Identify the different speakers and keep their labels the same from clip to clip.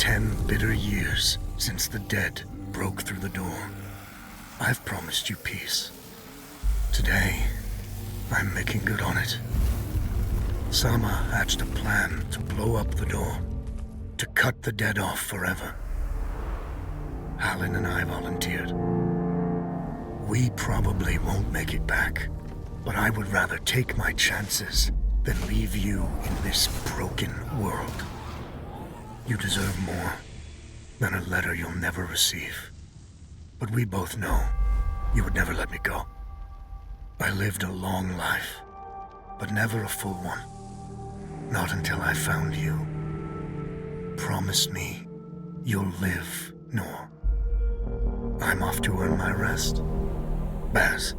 Speaker 1: 10 bitter years since the dead broke through the door. I've promised you peace. Today, I'm making good on it. Sama hatched a plan to blow up the door, to cut the dead off forever. Halin and I volunteered. We probably won't make it back, but I would rather take my chances than leave you in this broken world. You deserve more than a letter you'll never receive. But we both know you would never let me go. I lived a long life, but never a full one. Not until I found you. Promise me you'll live, Nor. I'm off to earn my rest. Baz.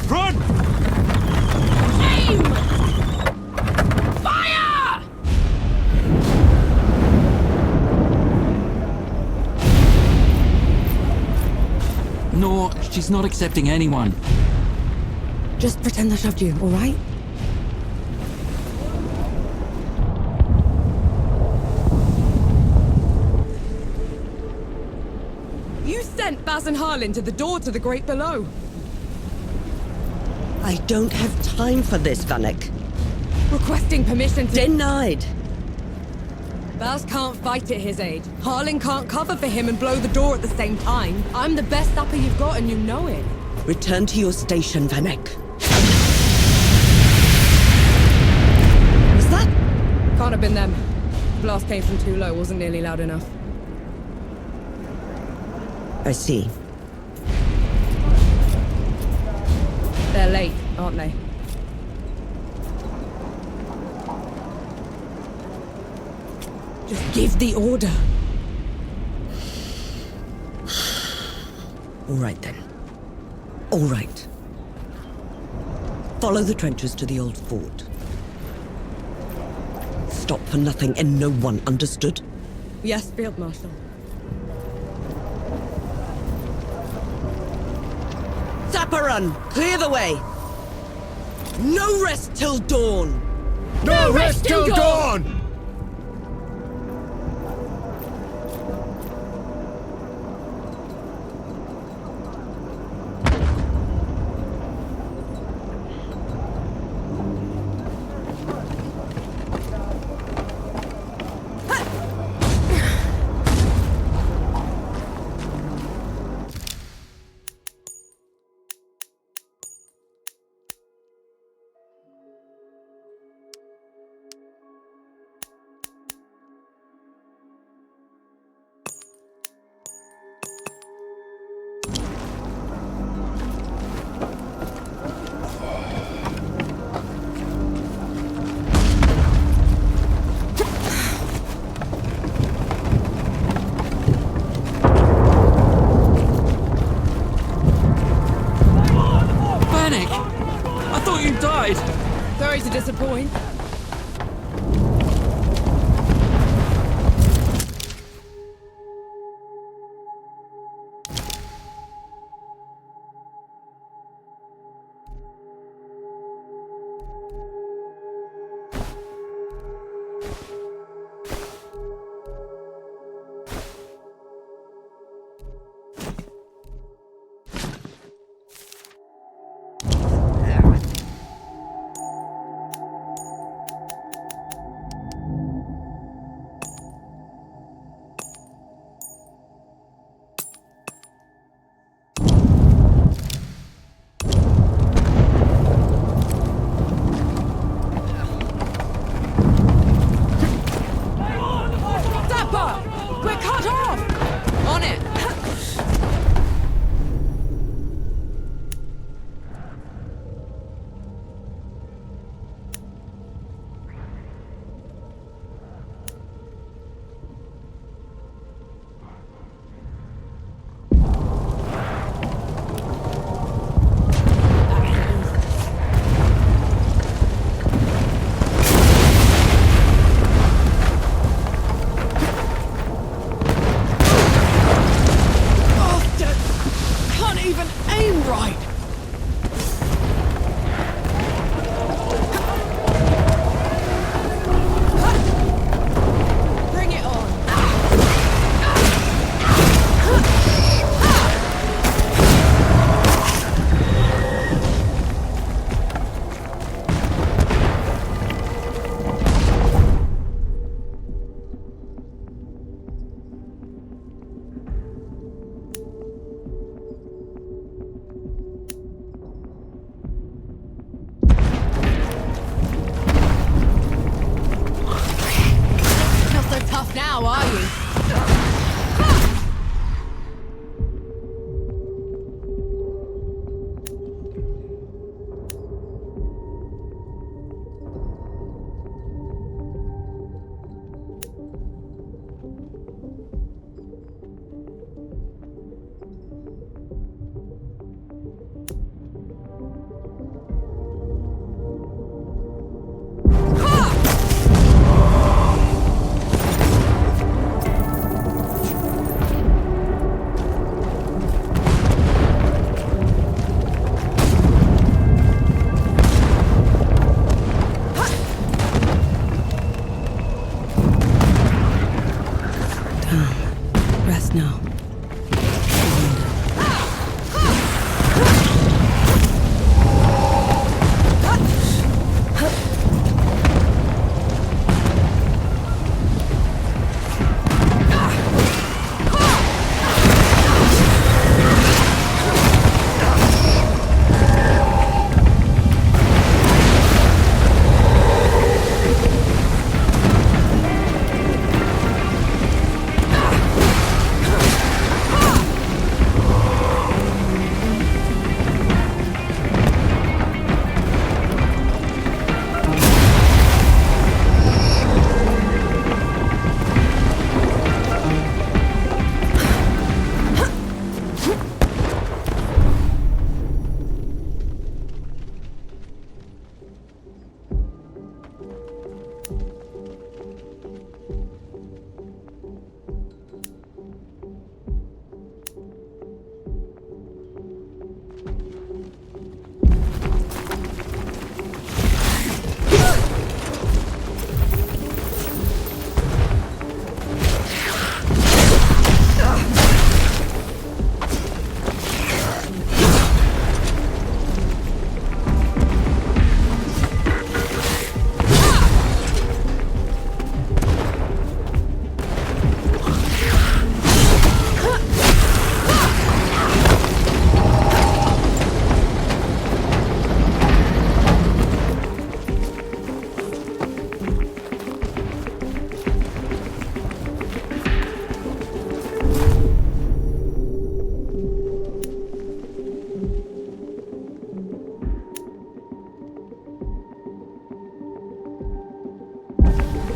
Speaker 2: Front!
Speaker 3: Aim! Fire!
Speaker 4: No, she's not accepting anyone.
Speaker 3: Just pretend I shoved you, all right? You sent Baz and Harlan to the door to the Great Below.
Speaker 5: I don't have time for this, Vanek.
Speaker 3: Requesting permission to...
Speaker 5: Denied.
Speaker 3: Baz can't fight at his age. Harlan can't cover for him and blow the door at the same time. I'm the best upper you've got and you know it.
Speaker 5: Return to your station, Vanek. Was that?
Speaker 3: Can't have been them. Blast came from too low, wasn't nearly loud enough.
Speaker 5: I see.
Speaker 3: They're late, aren't they? Just give the order.
Speaker 5: All right, then. All right. Follow the trenches to the old fort. Stop for nothing and no one, understood?
Speaker 3: Yes, Field Marshal.
Speaker 5: Zapparun, clear the way! No rest till dawn!
Speaker 2: No rest till dawn!
Speaker 3: Sorry to disappoint. aim right! Bring it on! Not so tough now, are you?
Speaker 5: Rest now.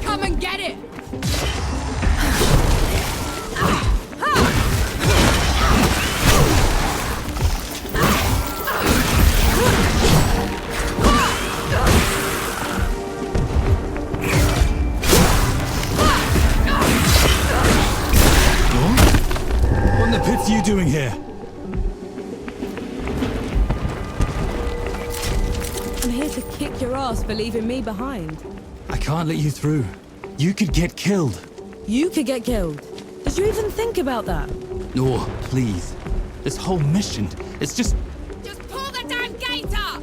Speaker 3: Come and get it!
Speaker 2: What in the pits are you doing here?
Speaker 3: I'm here to kick your ass for leaving me behind.
Speaker 2: I can't let you through. You could get killed.
Speaker 3: You could get killed. Did you even think about that?
Speaker 2: No, please. This whole mission, it's just...
Speaker 3: Just pull the damn gate up!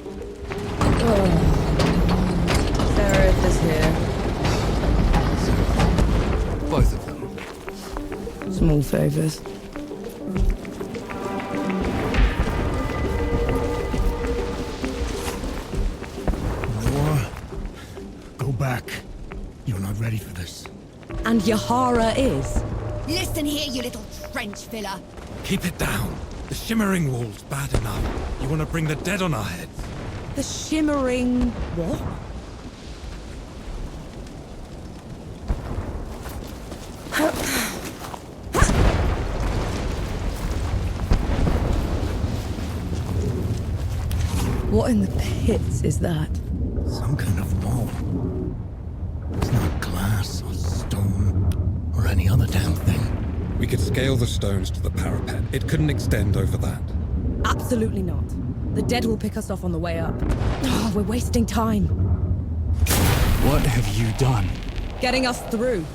Speaker 3: Sheriff is here.
Speaker 2: both of them.
Speaker 3: Small favors.
Speaker 1: Go back. You're not ready for this.
Speaker 3: And Yahara is.
Speaker 6: Listen here, you little trench filler.
Speaker 2: Keep it down. The shimmering wall's bad enough. You want to bring the dead on our heads?
Speaker 3: The shimmering... what? What in the pits is that?
Speaker 1: Some kind of wall. It's not glass or stone or any other damn thing.
Speaker 7: We could scale the stones to the parapet. It couldn't extend over that.
Speaker 3: Absolutely not. The dead will pick us off on the way up. Oh, we're wasting time.
Speaker 2: What have you done?
Speaker 3: Getting us through.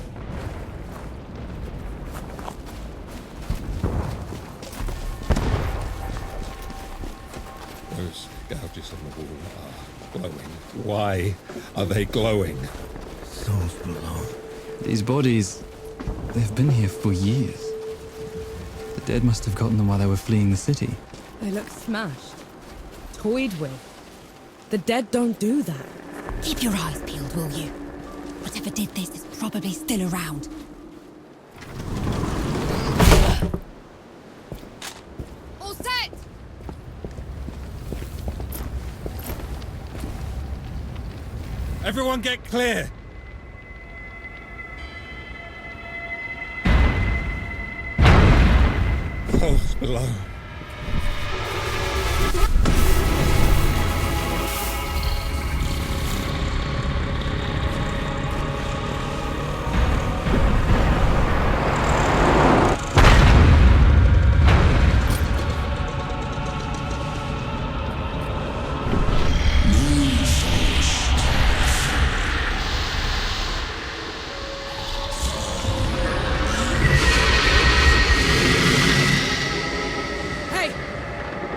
Speaker 7: Those gouges on the wall are glowing. Why are they glowing?
Speaker 1: Souls below.
Speaker 8: These bodies, they've been here for years. The dead must have gotten them while they were fleeing the city.
Speaker 3: They look smashed. Toyed with. The dead don't do that.
Speaker 6: Keep your eyes peeled, will you? Whatever did this is probably still around. All set!
Speaker 7: Everyone get clear! Falls below.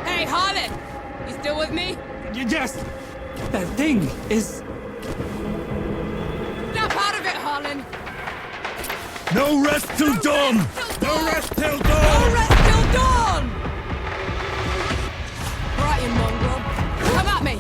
Speaker 3: Hey, Harlan! You still with me?
Speaker 8: Yes! That thing is...
Speaker 3: Snap out of it, Harlan!
Speaker 2: No rest till dawn!
Speaker 3: No
Speaker 2: rest till
Speaker 3: No
Speaker 2: dawn!
Speaker 3: rest till dawn! Right, you mongrel. Come at me!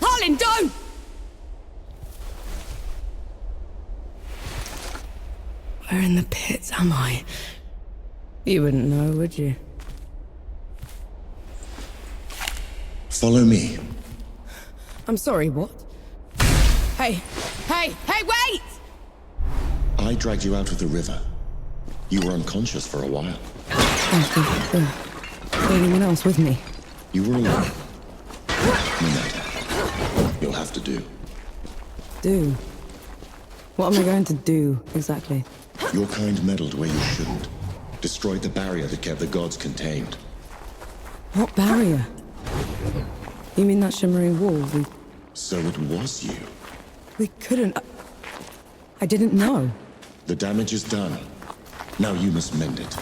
Speaker 3: Harlan, don't! Where in the pits am I? You wouldn't know, would you?
Speaker 9: Follow me.
Speaker 3: I'm sorry, what? Hey, wait!
Speaker 9: I dragged you out of the river. You were unconscious for a while.
Speaker 3: Anyone else with me?
Speaker 9: You were alone. No matter. You'll have to do.
Speaker 3: Do? What am I going to do, exactly?
Speaker 9: Your kind meddled where you shouldn't. Destroyed the barrier that kept the gods contained.
Speaker 3: What barrier? You mean that shimmering wall?
Speaker 9: So it was you.
Speaker 3: We couldn't... I didn't know.
Speaker 9: The damage is done. Now you must mend it.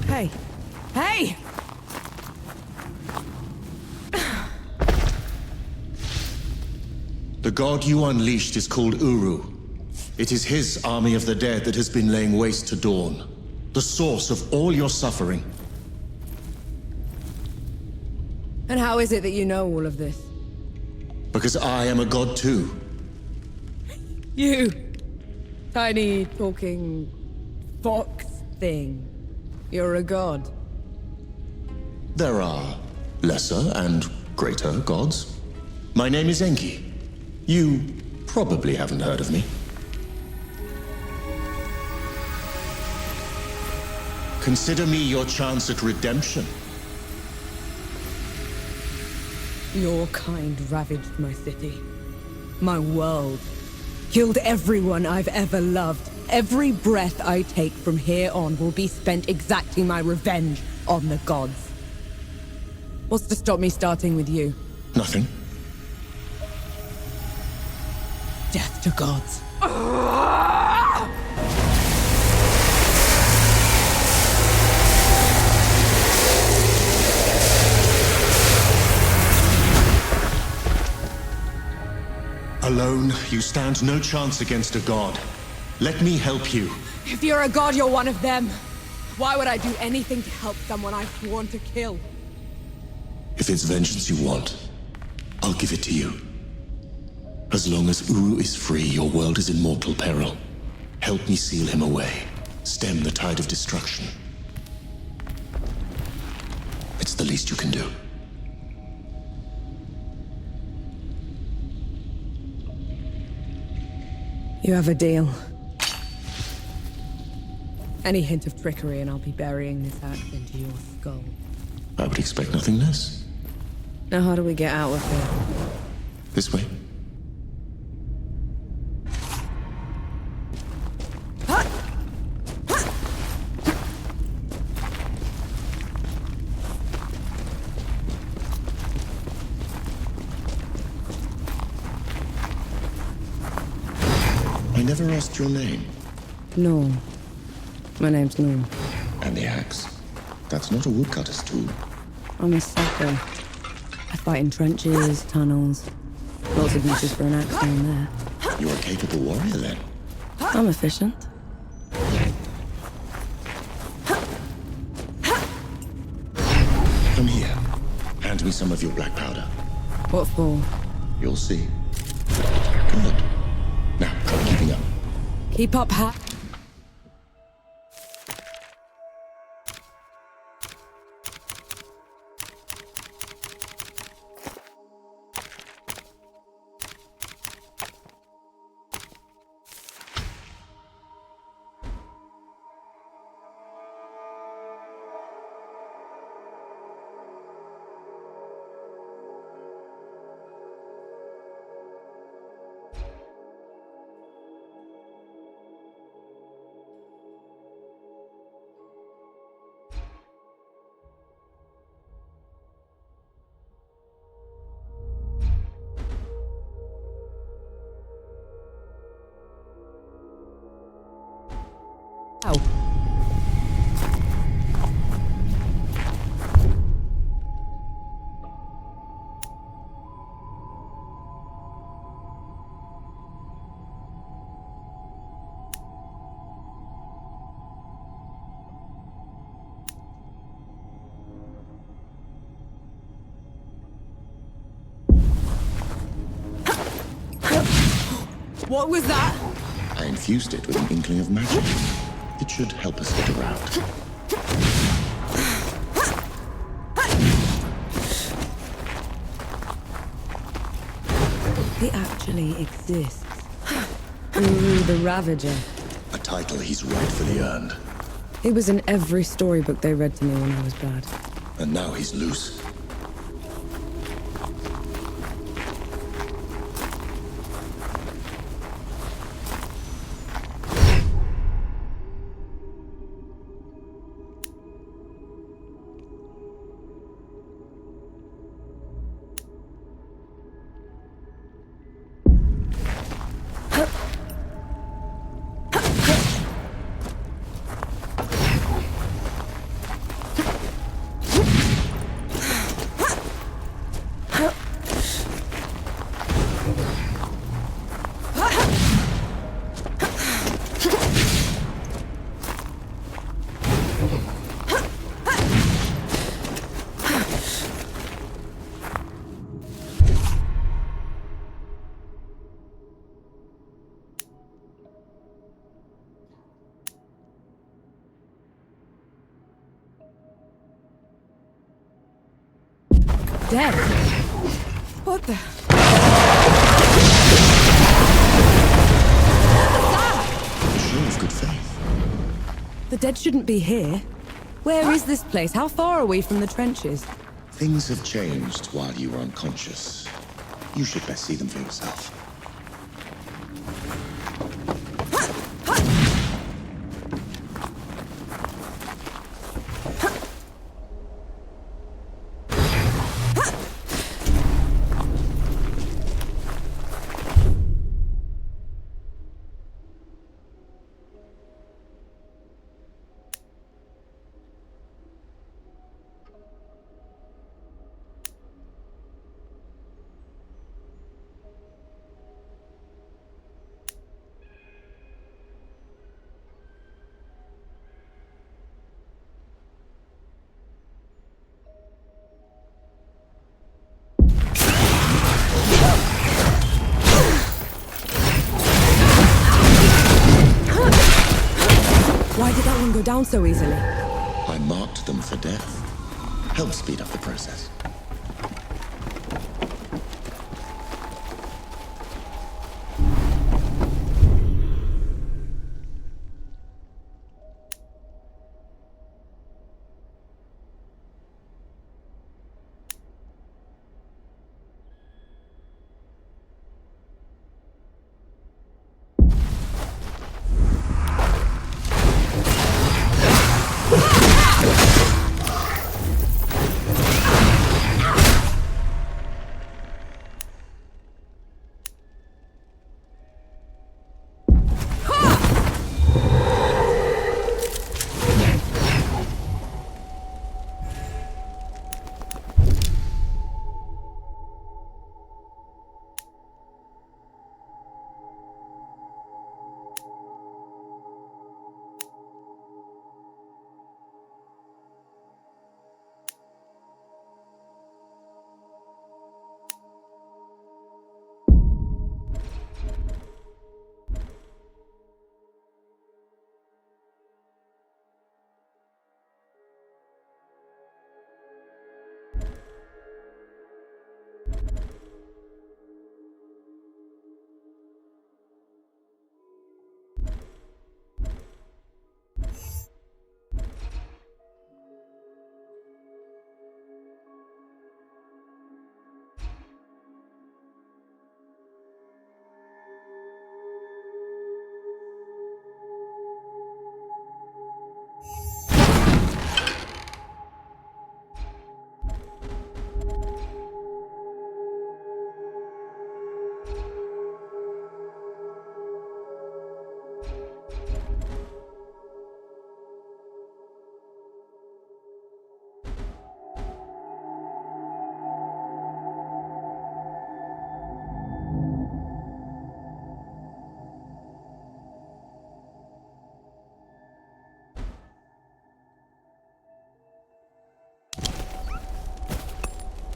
Speaker 3: Hey! Hey!
Speaker 9: The god you unleashed is called Uru. It is his army of the dead that has been laying waste to Dawn, the source of all your suffering.
Speaker 3: And how is it that you know all of this?
Speaker 9: Because I am a god too.
Speaker 3: You! Tiny, talking... fox thing. You're a god.
Speaker 9: There are lesser and greater gods. My name is Enki. You probably haven't heard of me. Consider me your chance at redemption.
Speaker 3: Your kind ravaged my city. My world. Killed everyone I've ever loved. Every breath I take from here on will be spent exacting my revenge on the gods. What's to stop me starting with you?
Speaker 9: Nothing.
Speaker 3: Death to gods.
Speaker 9: Alone, you stand no chance against a god. Let me help you.
Speaker 3: If you're a god, you're one of them. Why would I do anything to help someone I've sworn to kill?
Speaker 9: If it's vengeance you want, I'll give it to you. As long as Uru is free, your world is in mortal peril. Help me seal him away. Stem the tide of destruction. It's the least you can do.
Speaker 3: You have a deal. Any hint of trickery and I'll be burying this axe into your skull.
Speaker 9: I would expect nothing less.
Speaker 3: Now how do we get out of here?
Speaker 9: This way. I never asked your name.
Speaker 3: Norm. My name's Norm.
Speaker 9: And the axe. That's not a woodcutter's tool.
Speaker 3: I'm a sucker. I fight in trenches, tunnels. Lots of uses for an axe down there.
Speaker 9: You're a capable warrior, then.
Speaker 3: I'm efficient.
Speaker 9: Come here. Hand me some of your black powder.
Speaker 3: What for?
Speaker 9: You'll see. Good. Now, try keeping up.
Speaker 3: Keep up, Hat. What was that?
Speaker 9: I infused it with an inkling of magic. It should help us get around.
Speaker 3: He actually exists. Uru the Ravager.
Speaker 9: A title he's rightfully earned.
Speaker 3: He was in every storybook they read to me when I was bad.
Speaker 9: And now he's loose.
Speaker 3: Dead? What the?
Speaker 9: A show of good faith.
Speaker 3: The dead shouldn't be here. Where is this place? How far are we from the trenches?
Speaker 9: Things have changed while you were unconscious. You should best see them for yourself.
Speaker 3: Why did that one go down so easily?
Speaker 9: I marked them for death. Help speed up the process.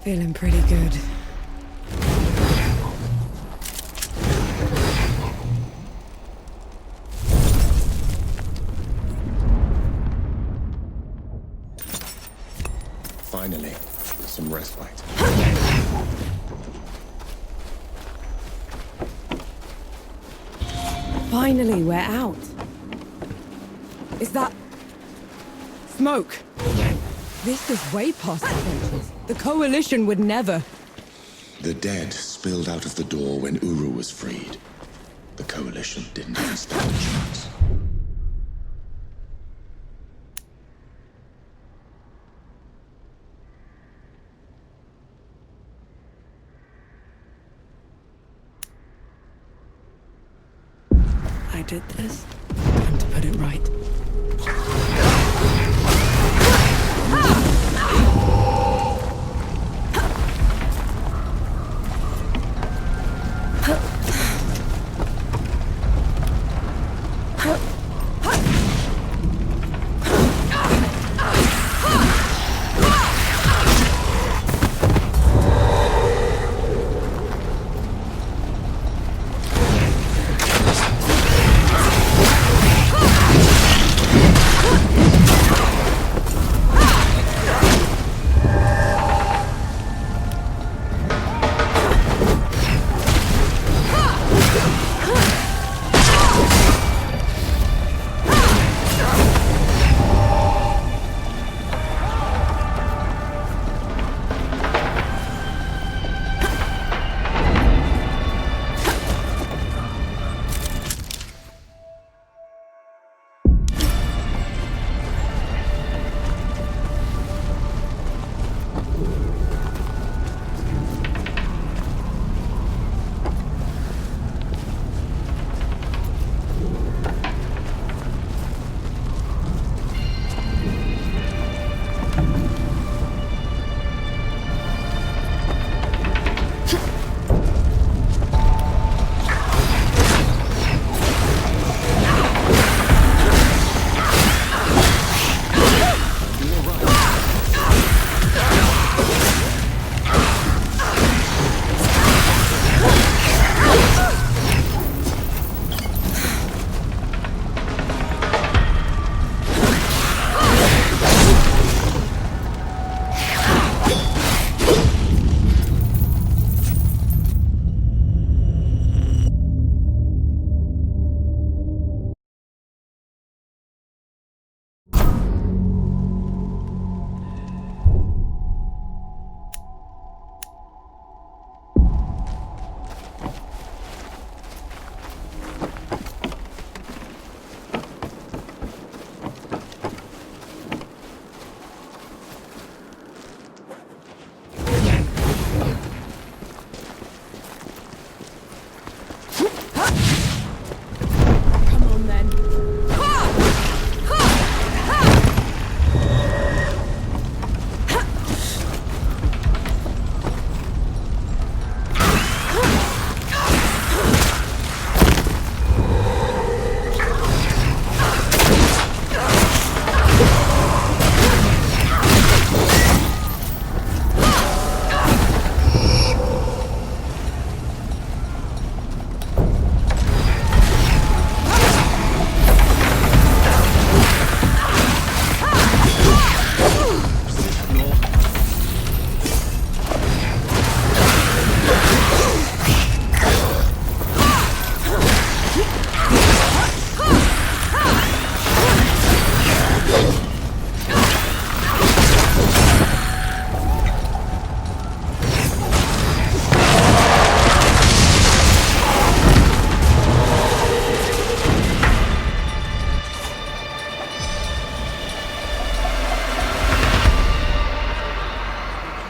Speaker 3: Feeling pretty good.
Speaker 9: Finally, some respite.
Speaker 3: Finally, we're out. Is that... smoke? This is way past the trenches. The Coalition would never...
Speaker 9: The dead spilled out of the door when Uru was freed. The Coalition didn't even stand a chance.
Speaker 3: I did this. Time to put it right.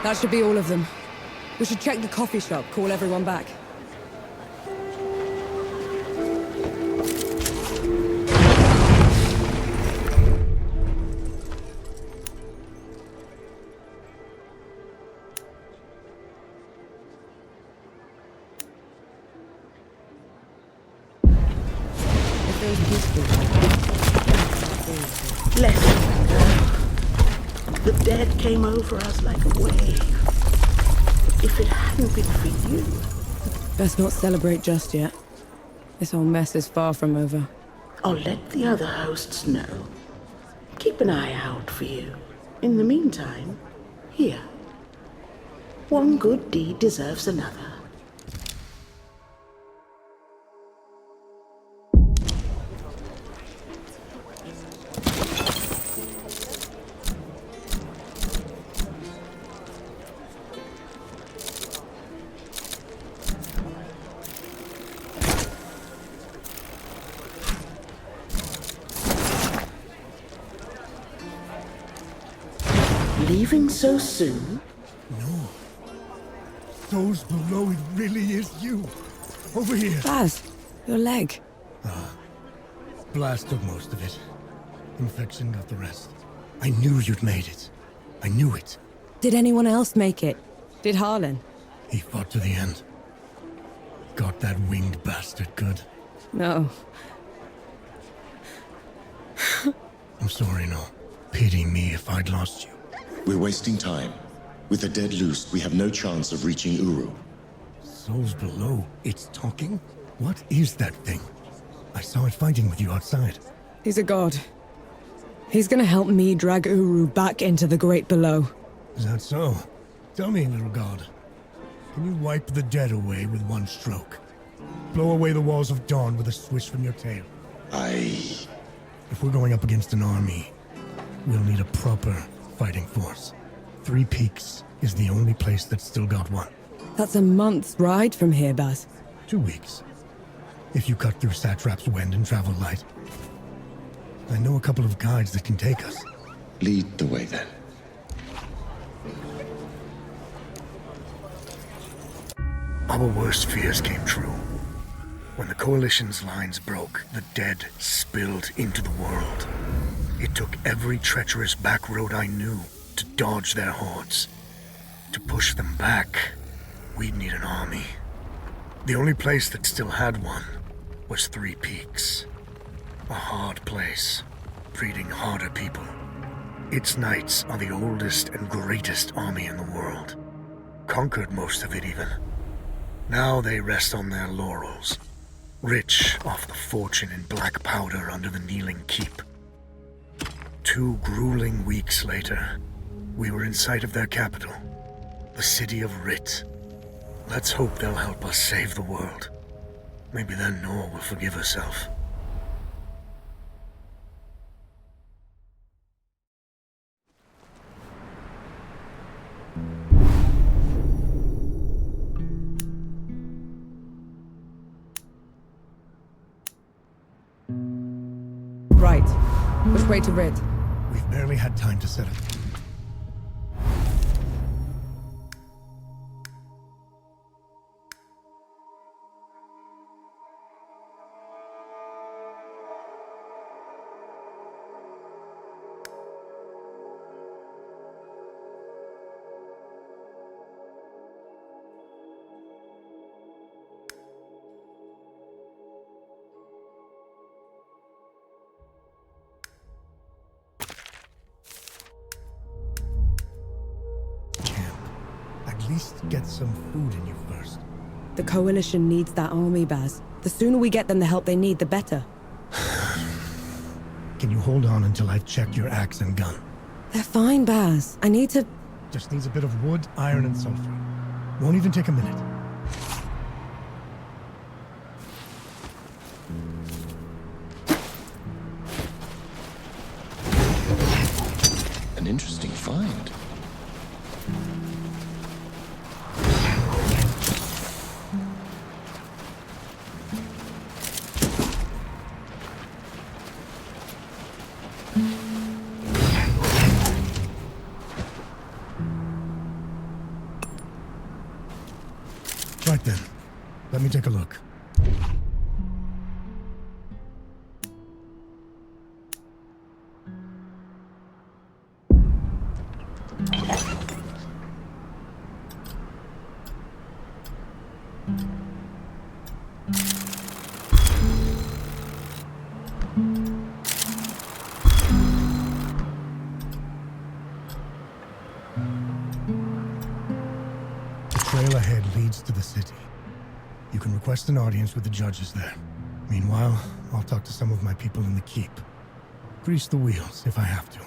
Speaker 3: That should be all of them. We should check the coffee shop, call everyone back. If those peaceful...
Speaker 10: Let him go. The dead came over us like a wave. If it hadn't been for you...
Speaker 3: Best not celebrate just yet. This whole mess is far from over.
Speaker 10: I'll let the other hosts know. Keep an eye out for you. In the meantime, here. One good deed deserves another. Leaving so soon?
Speaker 1: No. Those below, it really is you. Over here.
Speaker 3: Baz, your leg.
Speaker 1: Blast took most of it. Infection got the rest. I knew you'd made it. I knew it.
Speaker 3: Did anyone else make it? Did Harlan?
Speaker 1: He fought to the end. Got that winged bastard good.
Speaker 3: No.
Speaker 1: I'm sorry, no. Pity me if I'd lost you.
Speaker 9: We're wasting time. With the dead loose, we have no chance of reaching Uru.
Speaker 1: Souls below. It's talking? What is that thing? I saw it fighting with you outside.
Speaker 3: He's a god. He's gonna help me drag Uru back into the Great Below.
Speaker 1: Is that so? Tell me, little god. Can you wipe the dead away with one stroke? Blow away the walls of dawn with a swish from your tail? If we're going up against an army, we'll need a proper fighting force. Three Peaks is the only place that's still got one.
Speaker 3: That's a month's ride from here, Baz.
Speaker 1: 2 weeks. If you cut through Satrap's Wind and travel light. I know a couple of guides that can take us.
Speaker 9: Lead the way, then.
Speaker 1: Our worst fears came true. When the Coalition's lines broke, the dead spilled into the world. It took every treacherous back road I knew to dodge their hordes. To push them back, we'd need an army. The only place that still had one was Three Peaks. A hard place, breeding harder people. Its knights are the oldest and greatest army in the world. Conquered most of it even. Now they rest on their laurels, rich off the fortune in black powder under the kneeling keep. 2 grueling weeks later, we were in sight of their capital, the city of Rit. Let's hope they'll help us save the world. Maybe then Nor will forgive herself.
Speaker 3: Right. Which way to Rid?
Speaker 1: We've barely had time to set up. At least get some food in you first.
Speaker 3: The Coalition needs that army, Baz. The sooner we get them the help they need, the better.
Speaker 1: Can you hold on until I've checked your axe and gun?
Speaker 3: They're fine, Baz. I need to...
Speaker 1: Just needs a bit of wood, iron, and sulfur. Won't even take a minute.
Speaker 9: An interesting find.
Speaker 1: right then. Let me take a look. Trail ahead leads to the city. You can request an audience with the judges there. Meanwhile, I'll talk to some of my people in the keep. Grease the wheels if I have to.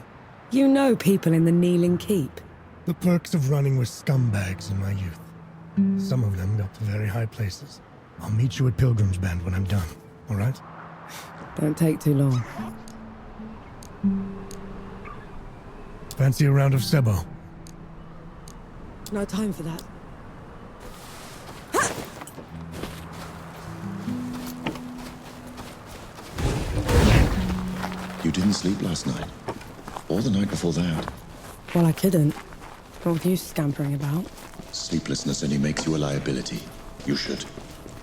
Speaker 3: You know people in the Kneeling Keep.
Speaker 1: The perks of running with scumbags in my youth. Some of them got to very high places. I'll meet you at Pilgrim's Bend when I'm done, all right?
Speaker 3: Don't take too long.
Speaker 1: Fancy a round of Sebo?
Speaker 3: No time for that.
Speaker 9: You didn't sleep last night? Or the night before that?
Speaker 3: Well, I couldn't. What with you scampering about?
Speaker 9: Sleeplessness only makes you a liability. You should.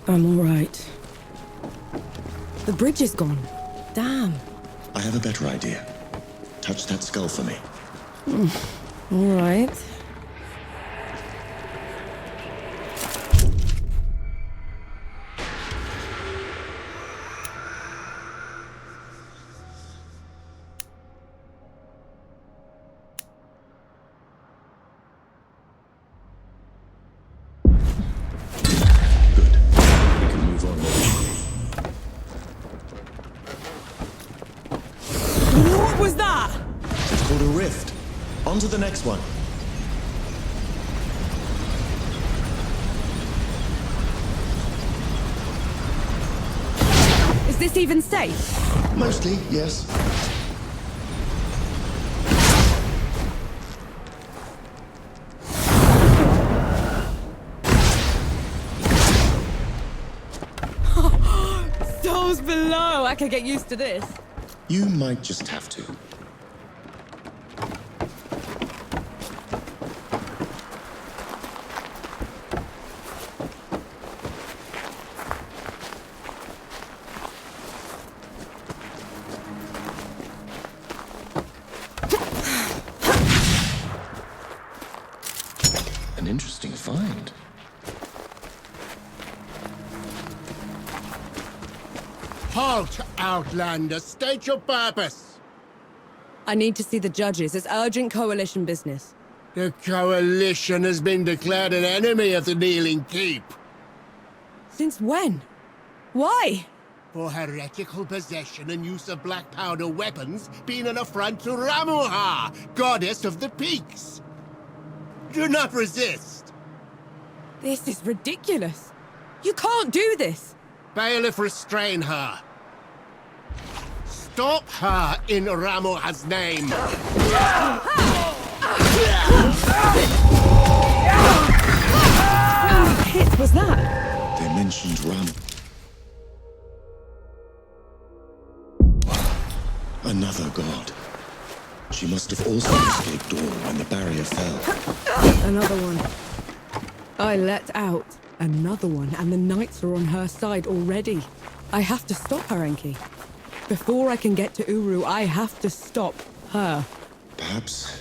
Speaker 3: I'm all right. The bridge is gone. Damn.
Speaker 9: I have a better idea. Touch that skull for me.
Speaker 3: All right. What was that?
Speaker 9: It's called a rift. On to the next one.
Speaker 3: Is this even safe?
Speaker 9: Mostly, yes.
Speaker 3: Souls below. I could get used to this.
Speaker 9: You might just have to. An interesting find.
Speaker 11: Halt, Outlander! State your purpose!
Speaker 3: I need to see the judges. It's urgent coalition business.
Speaker 11: The Coalition has been declared an enemy of the Kneeling Keep.
Speaker 3: Since when? Why?
Speaker 11: For heretical possession and use of black powder weapons being an affront to Ramuha, goddess of the peaks. Do not resist.
Speaker 3: This is ridiculous. You can't do this.
Speaker 11: Bailiff, restrain her. Stop her in Ramuha's name.
Speaker 3: What hit was that?
Speaker 9: They mentioned Ram. Another god. She must have also escaped Dawn when the barrier fell.
Speaker 3: Another one. I let out another one, and the knights are on her side already. I have to stop her, Enki. Before I can get to Uru, I have to stop her.
Speaker 9: Perhaps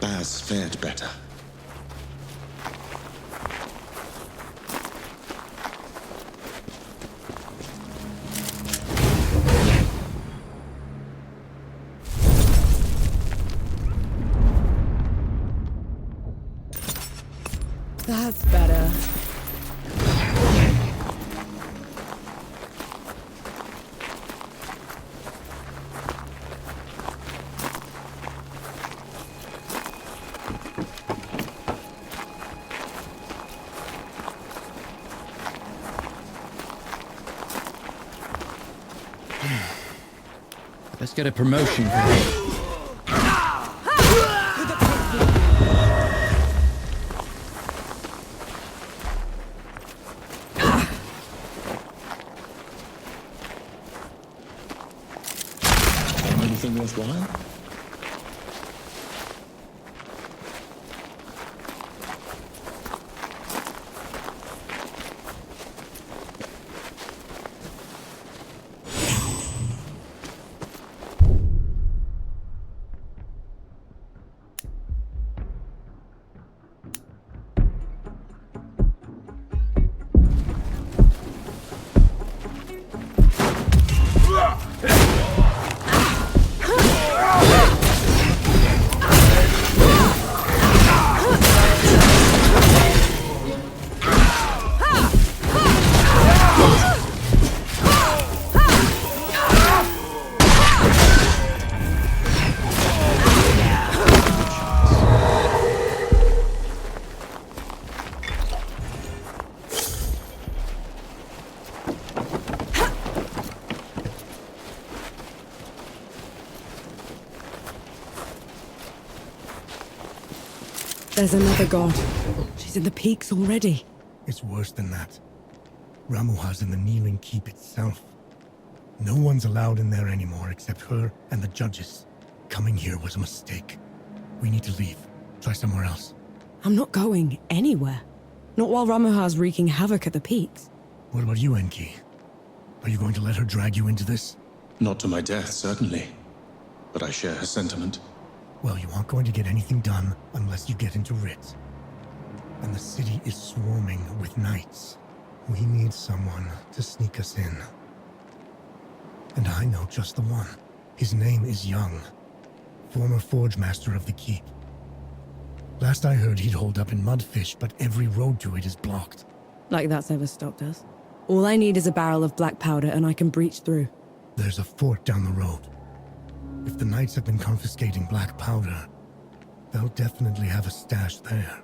Speaker 9: Baz fared better.
Speaker 3: That's better.
Speaker 4: Let's get a promotion.
Speaker 9: Anything worthwhile?
Speaker 3: There's another god. She's in the peaks already.
Speaker 1: It's worse than that. Ramuha's in the kneeling keep itself. No one's allowed in there anymore except her and the judges. Coming here was a mistake. We need to leave. Try somewhere else.
Speaker 3: I'm not going anywhere. Not while Ramuha's wreaking havoc at the peaks.
Speaker 1: What about you, Enki? Are you going to let her drag you into this?
Speaker 9: Not to my death, certainly. But I share her sentiment.
Speaker 1: Well, you aren't going to get anything done unless you get into Rit. And the city is swarming with knights. We need someone to sneak us in. And I know just the one. His name is Young, former forge master of the keep. Last I heard, he'd hold up in Mudfish, but every road to it is blocked.
Speaker 3: Like that's ever stopped us. All I need is a barrel of black powder and I can breach through.
Speaker 1: There's a fort down the road. If the knights have been confiscating black powder, they'll definitely have a stash there.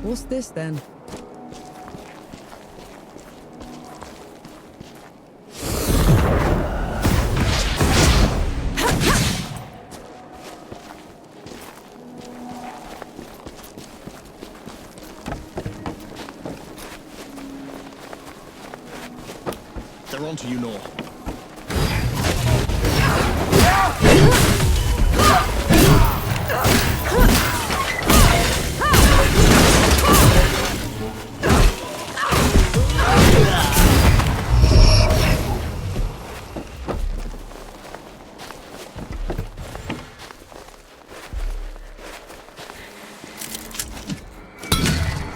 Speaker 3: What's this then?
Speaker 9: They're on to you, Nor.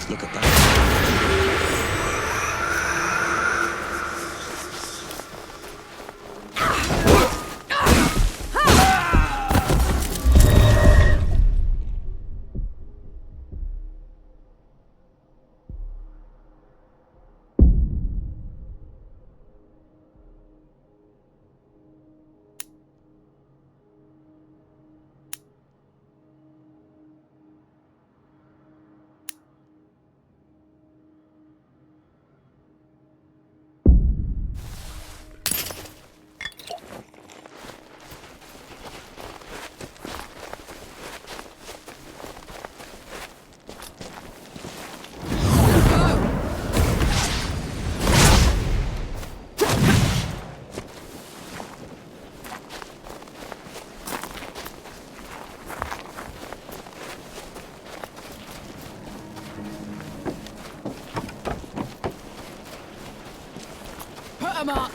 Speaker 9: Look at that.
Speaker 3: Put 'em up!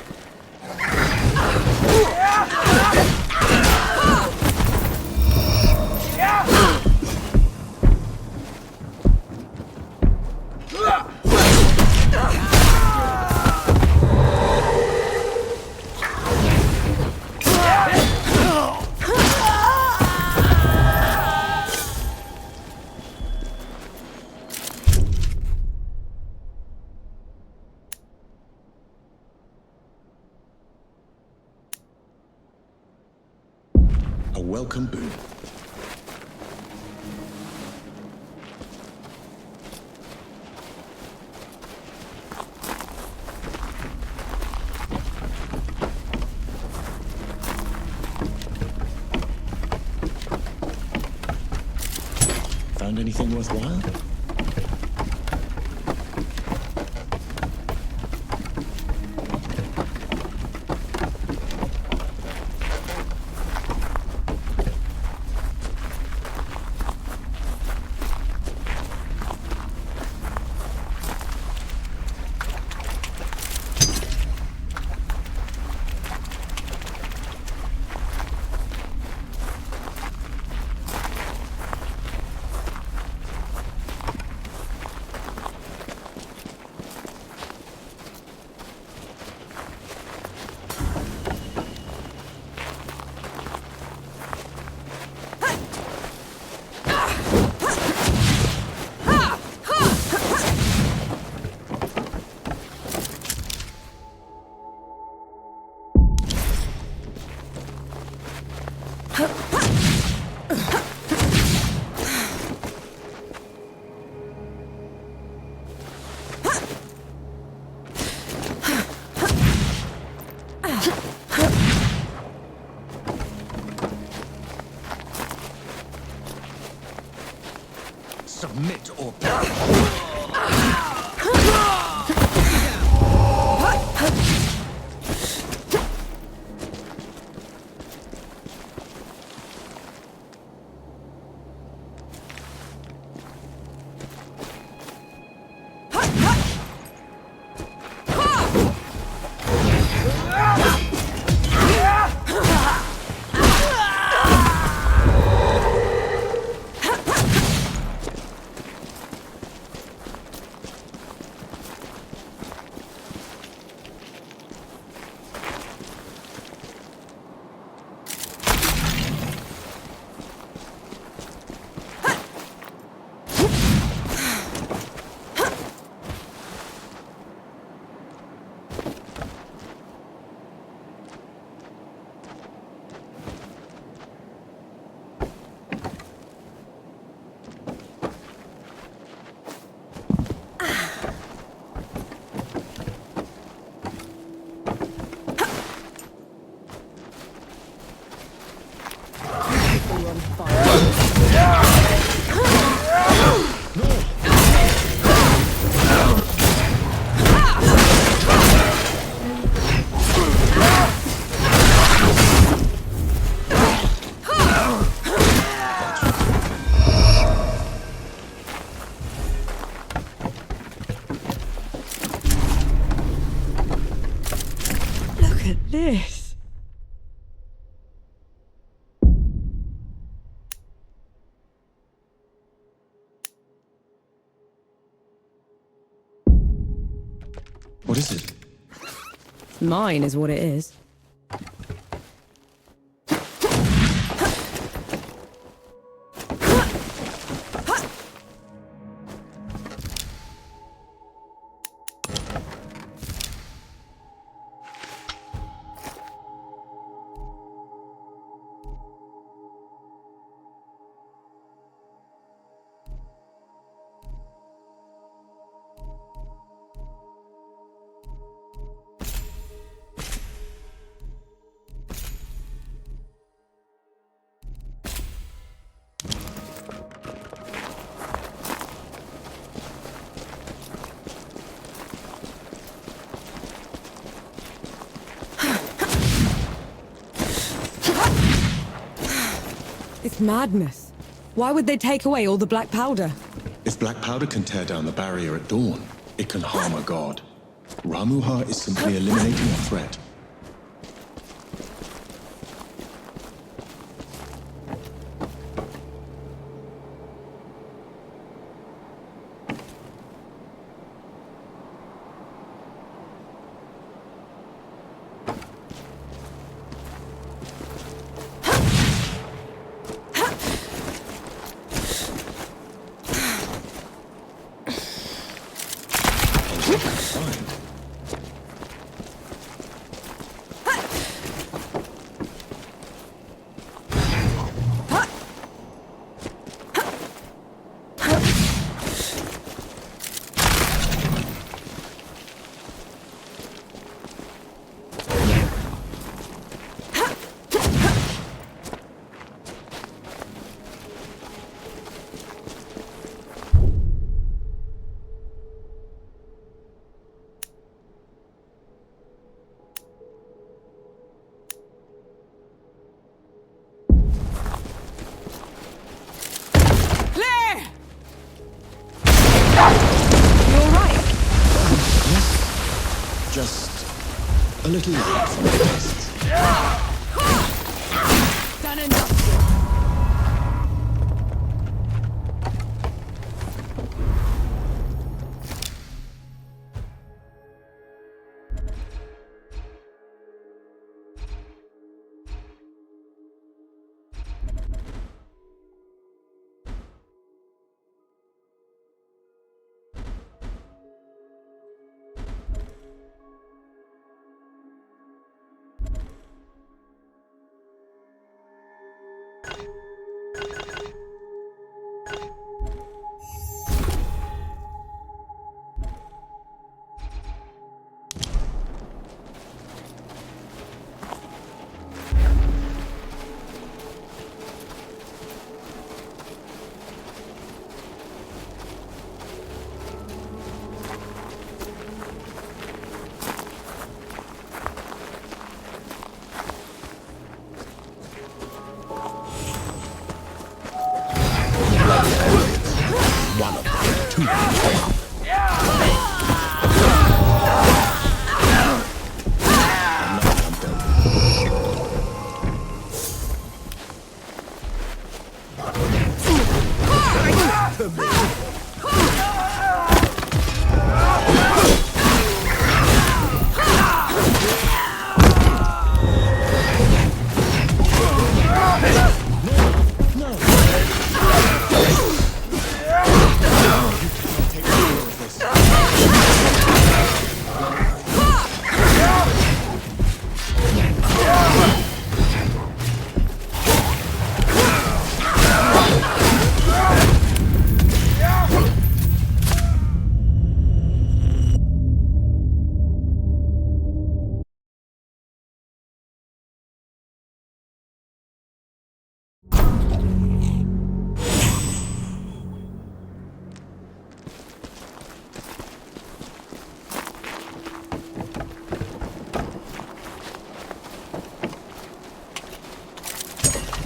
Speaker 9: A welcome boon. Found anything worthwhile?
Speaker 12: Submit or
Speaker 3: this.
Speaker 9: What is it?
Speaker 3: Mine is what it is. It's madness. Why would they take away all the black powder?
Speaker 9: If black powder can tear down the barrier at dawn, it can harm a god. Ramuha is simply eliminating a threat. Just a little late for my tests.
Speaker 3: Done and dusted.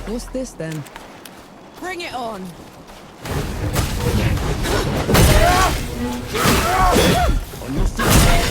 Speaker 3: What's this then? Bring it on!
Speaker 11: On your feet.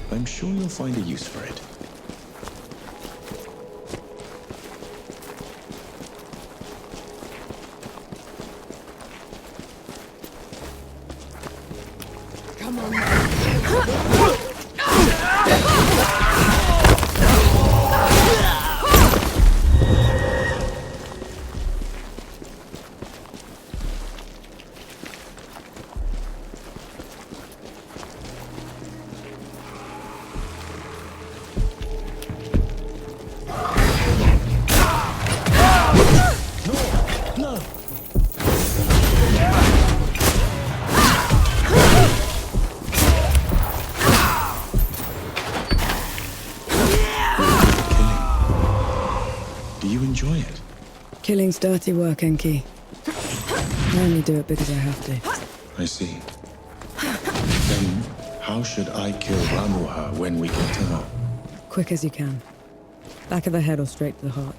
Speaker 9: I'm sure you'll find a use for it.
Speaker 3: Come on. Killing's dirty work, Enki. I only do it because I have to.
Speaker 9: I see. Then how should I kill Ramuha when we get to her?
Speaker 3: Quick as you can. Back of the head or straight to the heart.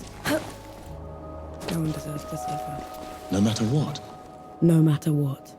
Speaker 3: No one deserves to suffer.
Speaker 9: No matter what?
Speaker 3: No matter what.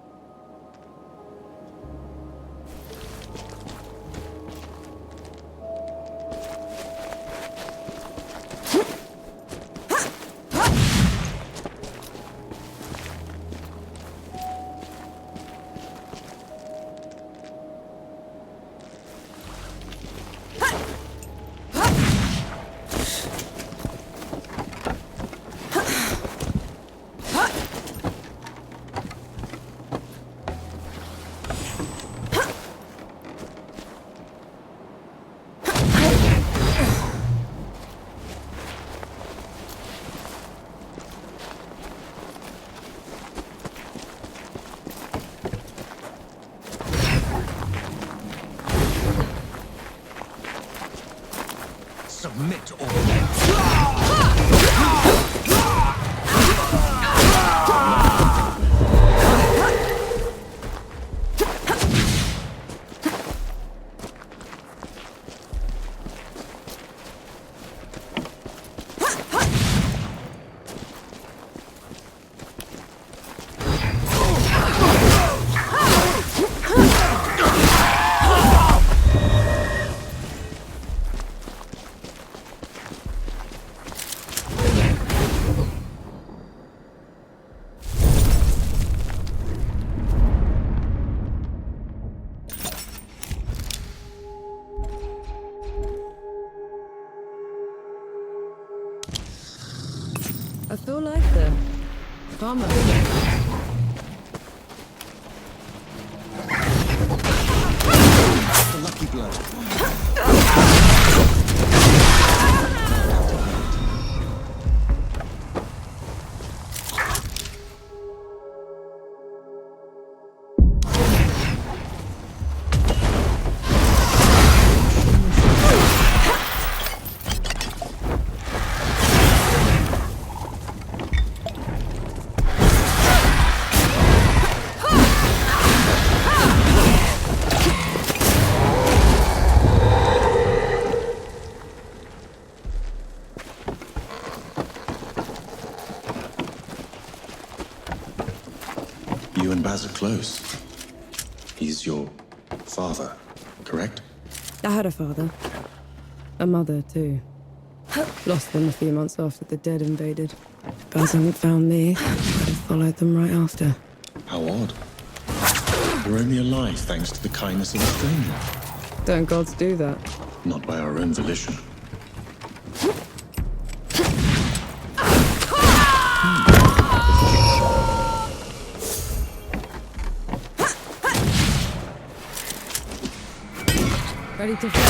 Speaker 11: Submit or
Speaker 3: I feel like the farmer.
Speaker 9: The lucky blow. You and Baz are close. He's your father, correct?
Speaker 3: I had a father. A mother, too. Lost them a few months after the dead invaded. Baz hadn't found me. I'd have followed them right after.
Speaker 9: How odd. We're only alive thanks to the kindness of a stranger.
Speaker 3: Don't gods do that?
Speaker 9: Not by our own volition.
Speaker 3: Ready to fly.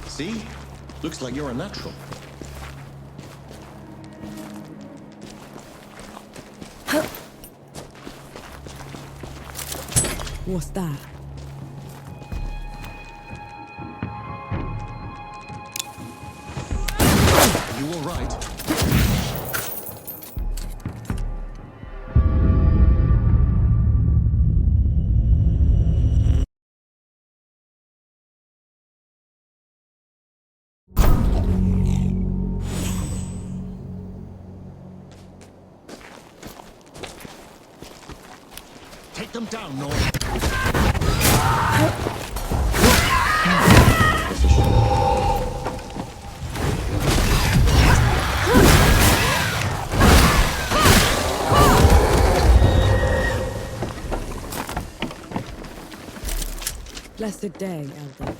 Speaker 9: See? Looks like you're a natural.
Speaker 3: What's that?
Speaker 9: You all right? Take them down, North.
Speaker 3: Blessed day, Elder.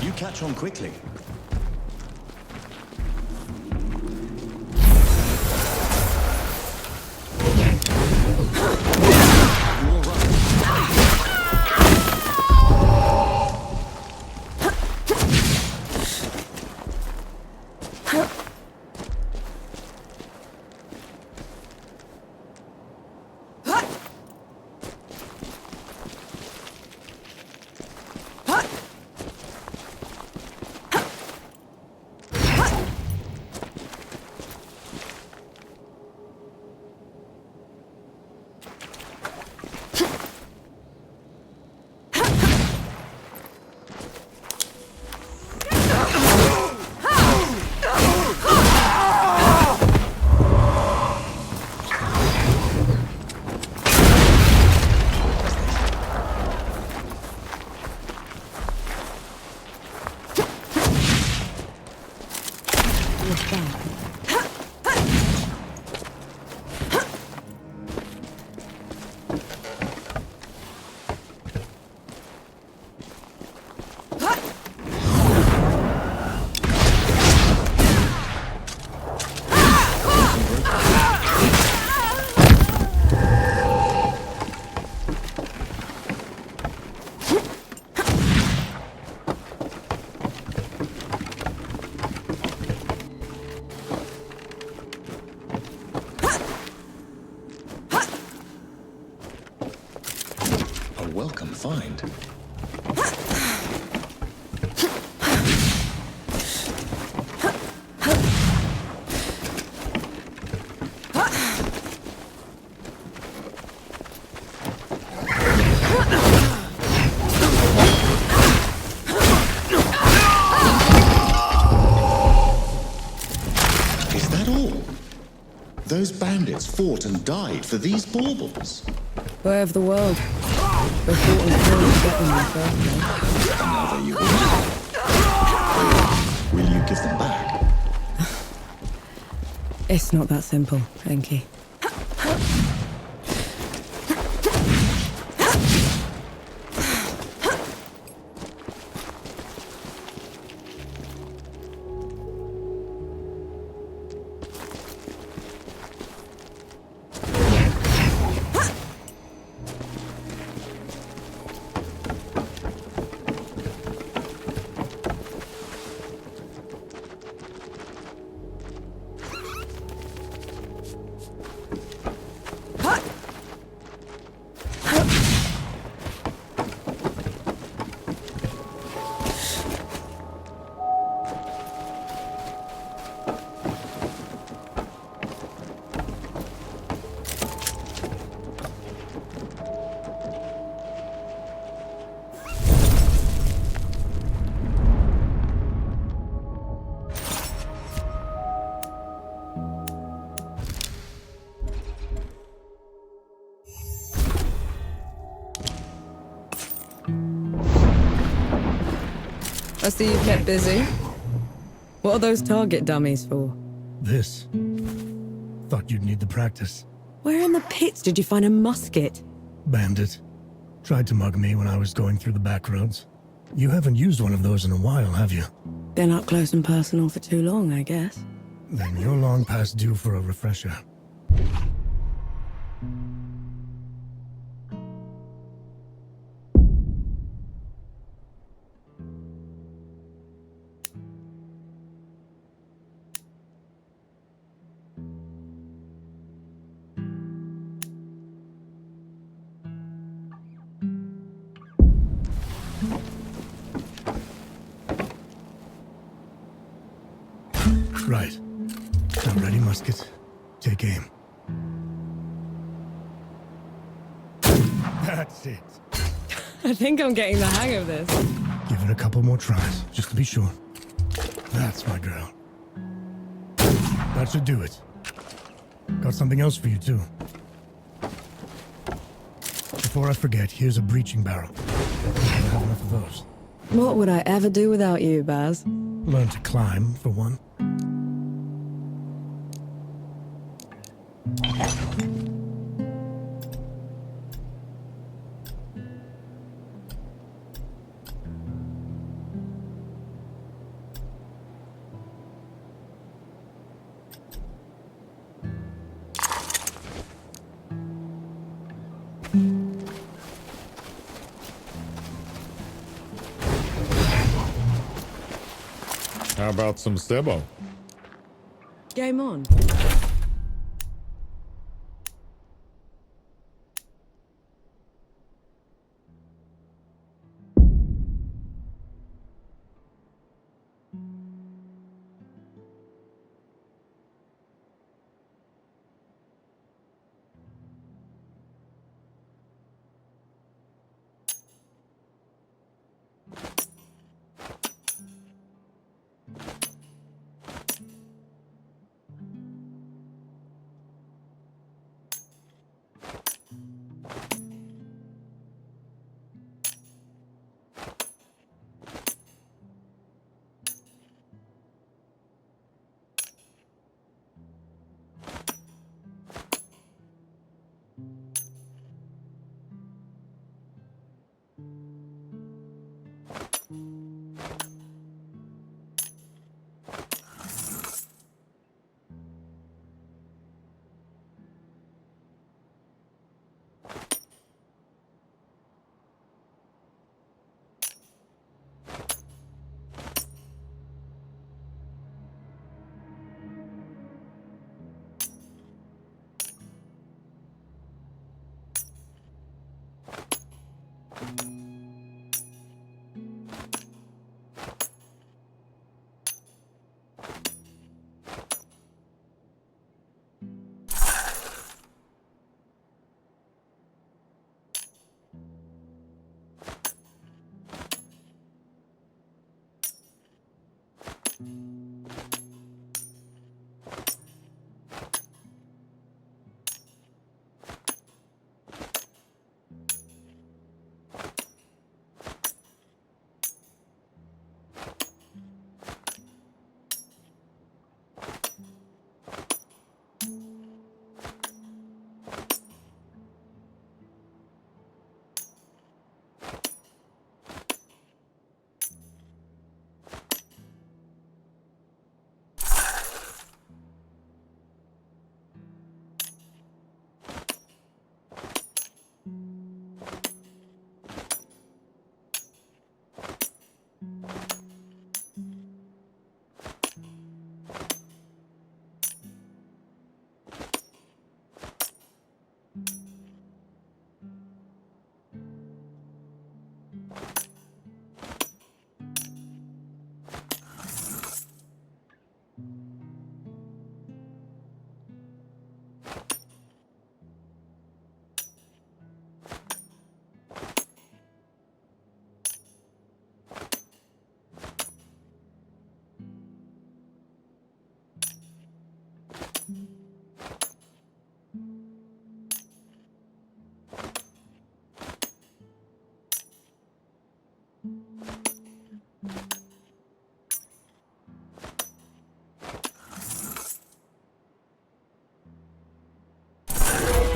Speaker 9: You catch on quickly. Welcome find. Is that all? Those bandits fought and died for these baubles.
Speaker 3: Way of the world. They fought and killed to get them in the first place.
Speaker 9: And now they're yours. Will you give them back?
Speaker 3: It's not that simple, Enki. I see you've kept busy. What are those target dummies for?
Speaker 1: This. Thought you'd need the practice.
Speaker 3: Where in the pits did you find a musket?
Speaker 1: Bandit. Tried to mug me when I was going through the back roads. You haven't used one of those in a while, have you?
Speaker 3: Been up close and personal for too long, I guess.
Speaker 1: Then you're long past due for a refresher. Right. Now ready, musket. Take aim. That's it.
Speaker 3: I think I'm getting the hang of this.
Speaker 1: Give it a couple more tries, just to be sure. That's my girl. That should do it. Got something else for you, too. Before I forget, here's a breaching barrel. I don't have enough of those.
Speaker 3: What would I ever do without you, Baz?
Speaker 1: Learn to climb, for one.
Speaker 7: How about some Sebo?
Speaker 3: Game on.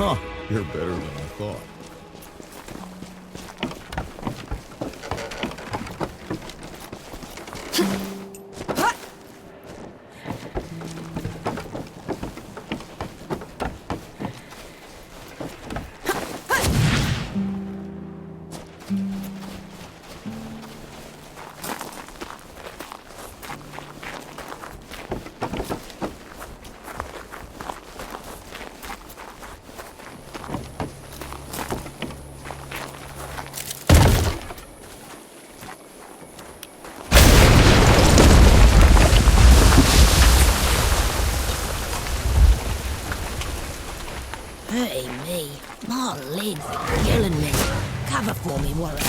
Speaker 7: Huh, you're better than I thought.
Speaker 6: Hey me, my legs are killing me. Cover for me, Warren.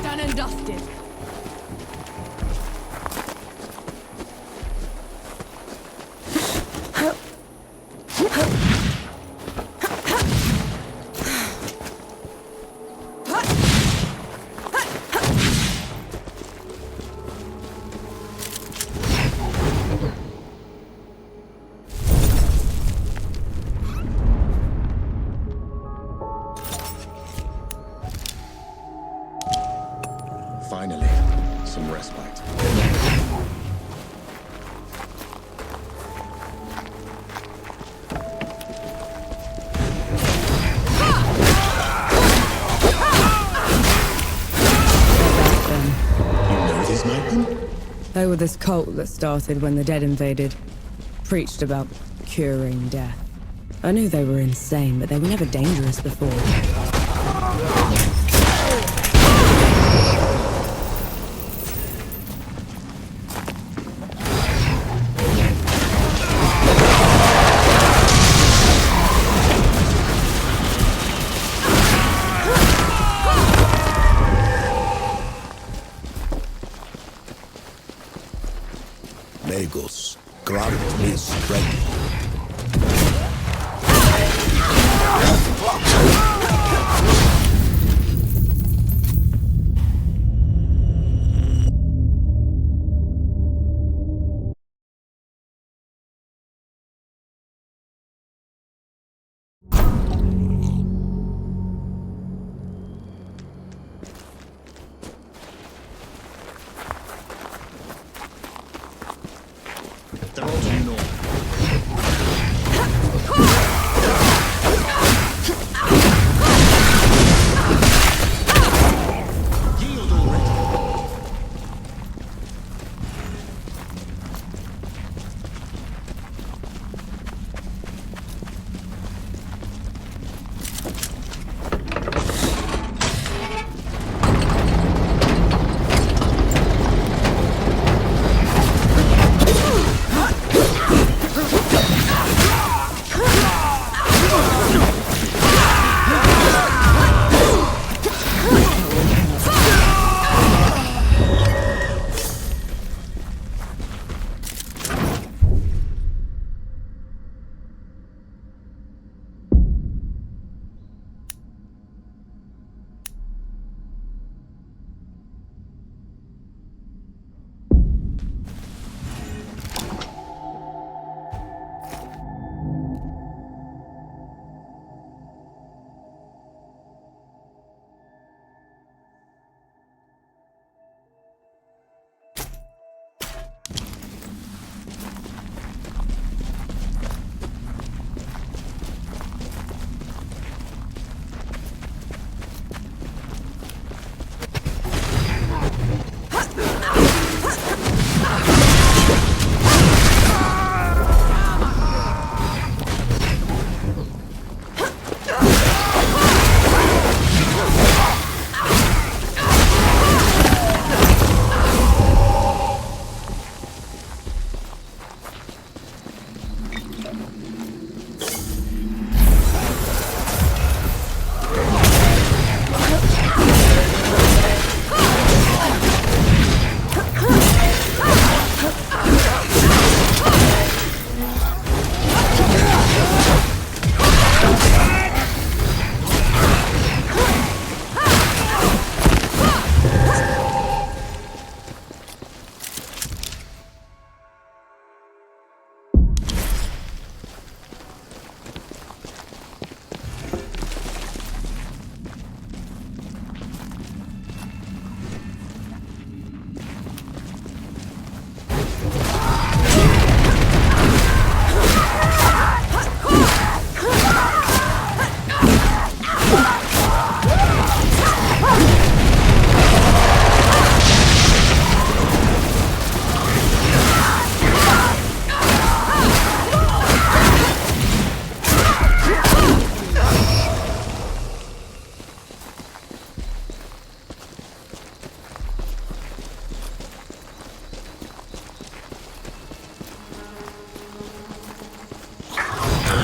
Speaker 3: Done and dusted.
Speaker 9: Finally, some respite. You know these nightmen?
Speaker 3: They were this cult that started when the dead invaded. Preached about curing death. I knew they were insane, but they were never dangerous before.
Speaker 11: Magos, grant me strength.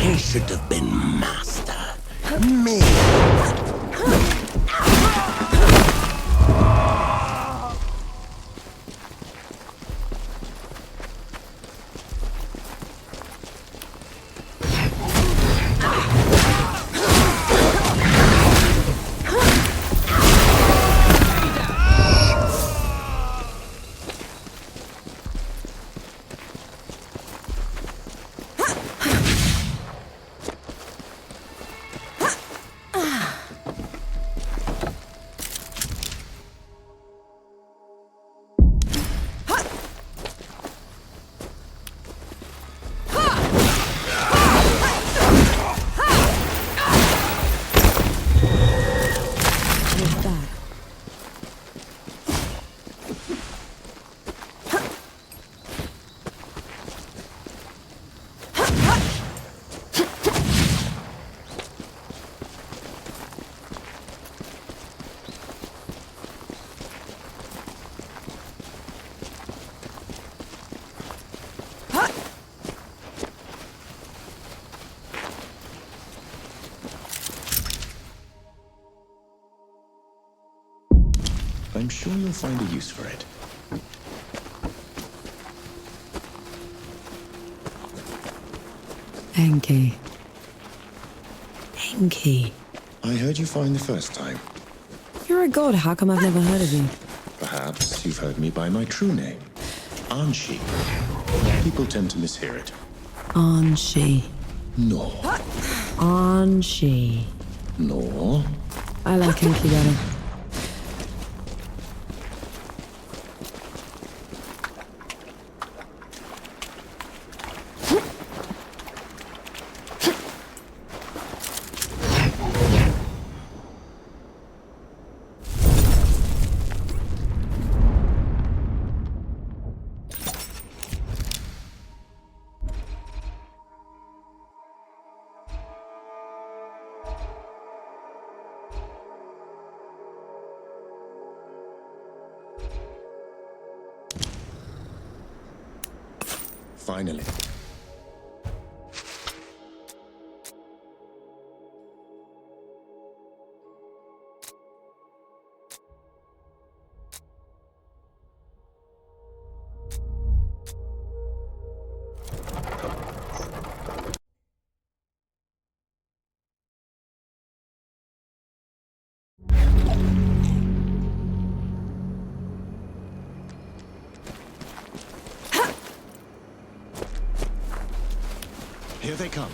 Speaker 11: I should have been master. Me.
Speaker 9: I'm sure you'll find a use for it.
Speaker 3: Enki. Enki.
Speaker 9: I heard you fine the first time.
Speaker 3: You're a god, how come I've never heard of you?
Speaker 9: Perhaps you've heard me by my true name, Anshi. People tend to mishear it.
Speaker 3: Anshi.
Speaker 9: No.
Speaker 3: Anshi.
Speaker 9: No.
Speaker 3: I like Enki better.
Speaker 9: Finally. Here they come.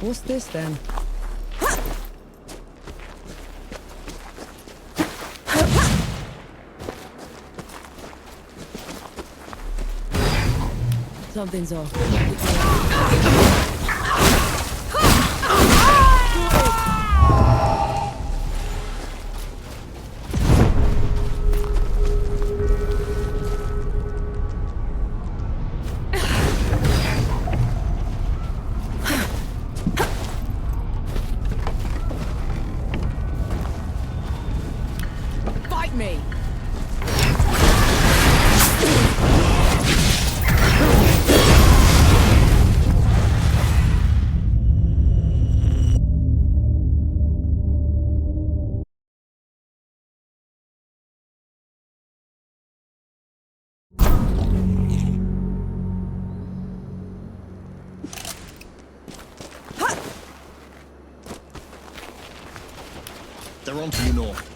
Speaker 3: What's this then? Something's off. Me.
Speaker 9: They're on to you north.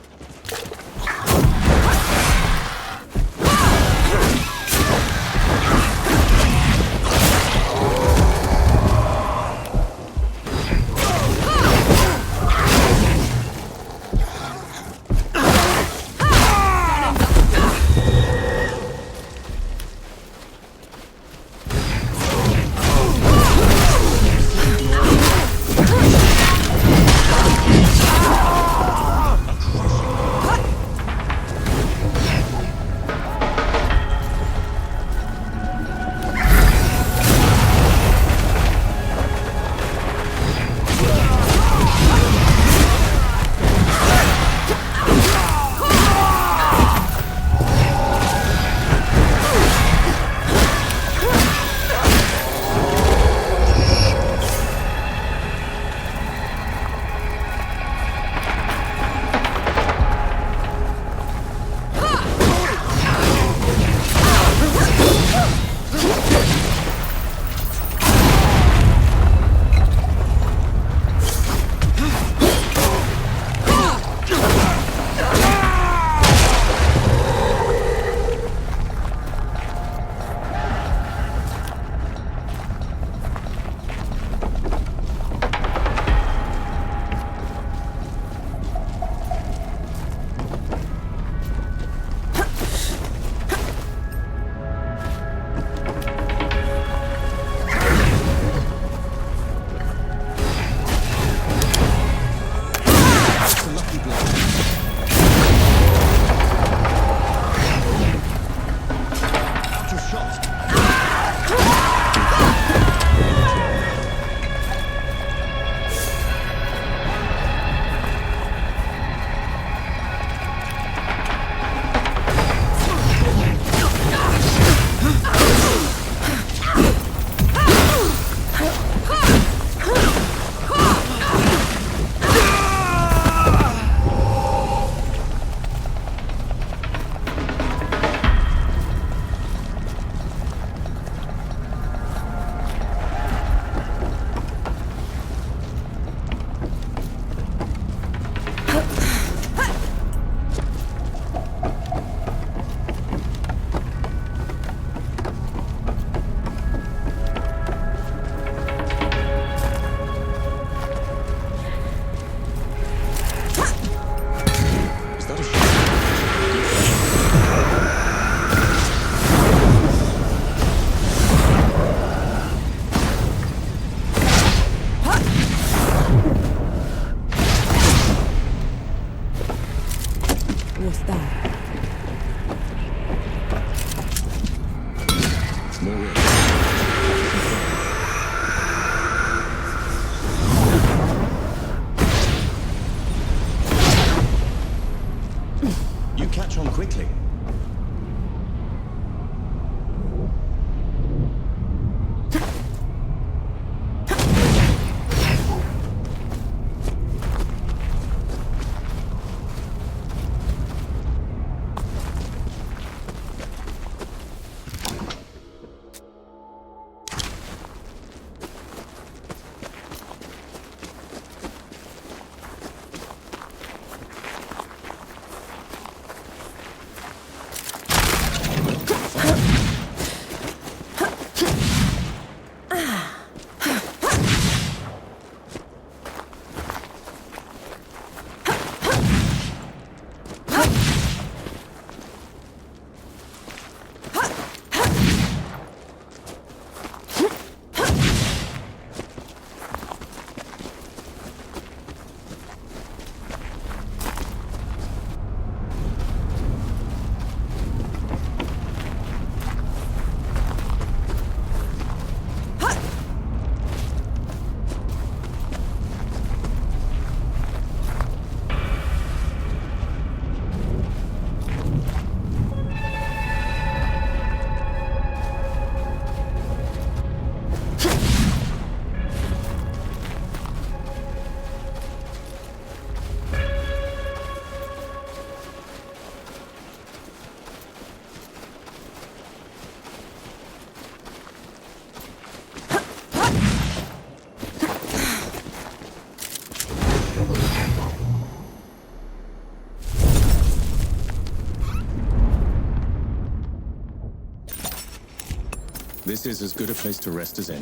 Speaker 9: This is as good a place to rest as any.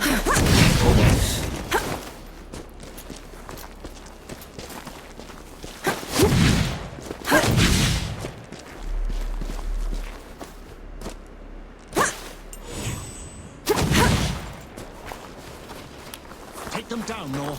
Speaker 11: Take them down, Nor.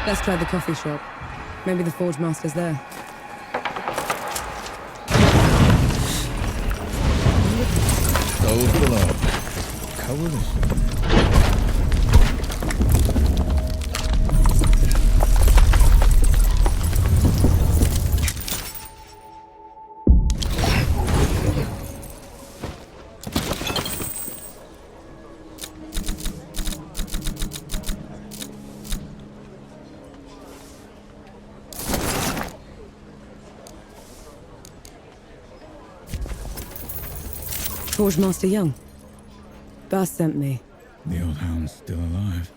Speaker 3: Let's try the coffee shop. Maybe the Forge Master's there. Forge Master Young. Bas sent me.
Speaker 2: The old hound's still alive.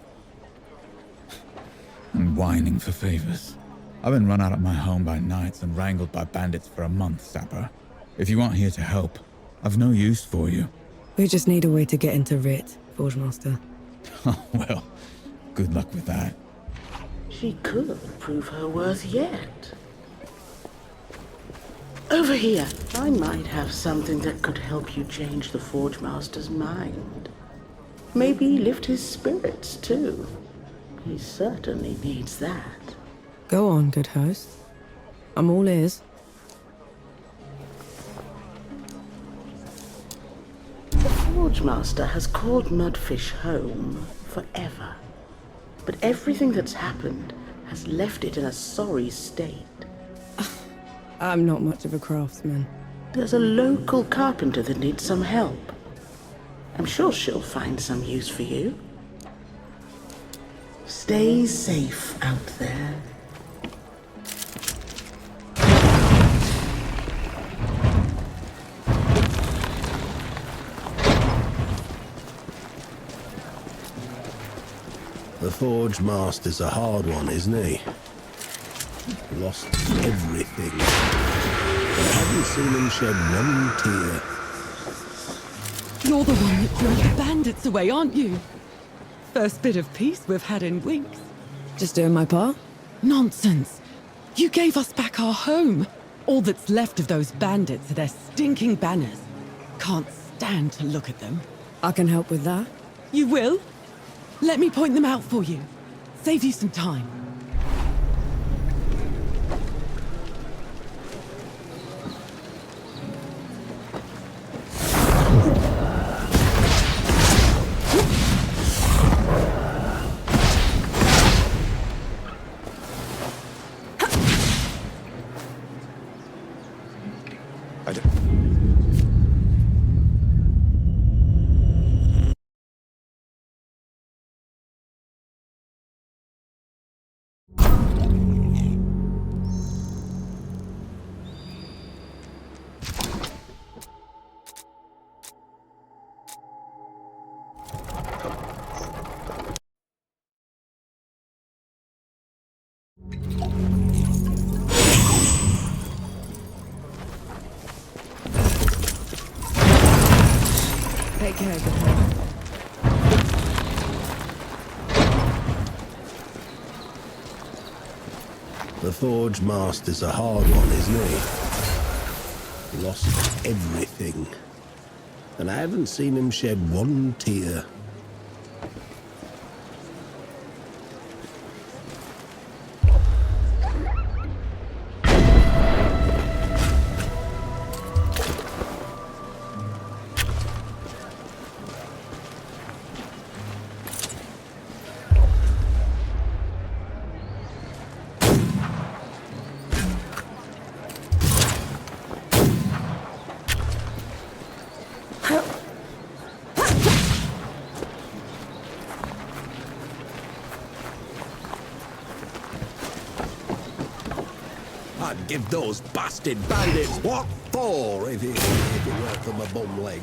Speaker 2: And whining for favors. I've been run out of my home by knights and wrangled by bandits for a month, Sapper. If you aren't here to help, I've no use for you.
Speaker 3: We just need a way to get into Rit, Forge Master.
Speaker 2: Oh, well, good luck with that.
Speaker 10: She could prove her worth yet. Over here. I might have something that could help you change the Forge Master's mind. Maybe lift his spirits, too. He certainly needs that.
Speaker 3: Go on, good host. I'm all ears.
Speaker 10: The Forge Master has called Mudfish home forever. But everything that's happened has left it in a sorry state.
Speaker 3: I'm not much of a craftsman.
Speaker 10: There's a local carpenter that needs some help. I'm sure she'll find some use for you. Stay safe out there.
Speaker 11: The Forge Master's a hard one, isn't he? Lost everything. I haven't seen him shed one tear.
Speaker 5: You're the one that drove the bandits away, aren't you? First bit of peace we've had in weeks.
Speaker 3: Just doing my part?
Speaker 5: Nonsense. You gave us back our home. All that's left of those bandits are their stinking banners. Can't stand to look at them.
Speaker 3: I can help with that.
Speaker 5: You will? Let me point them out for you. Save you some time.
Speaker 3: Take care, good heart.
Speaker 11: The Forge Master's a hard one, isn't he? Lost everything. And I haven't seen him shed one tear. I'd give those bastard bandits what for if it weren't for my bum leg.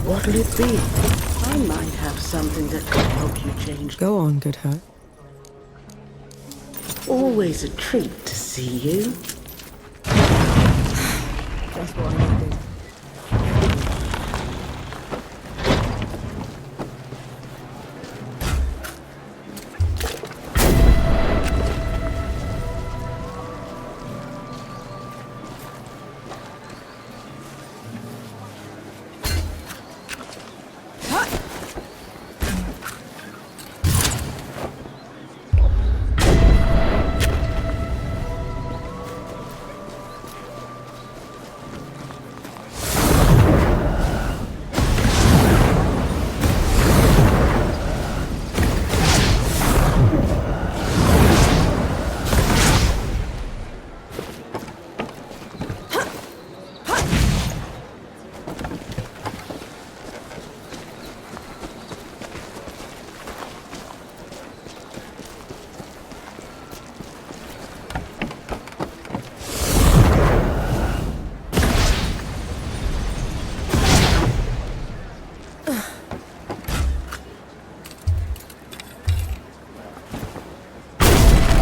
Speaker 10: What'll it be? I might have something that could help you change.
Speaker 3: Go on, good heart.
Speaker 10: Always a treat to see you.
Speaker 3: That's what I needed.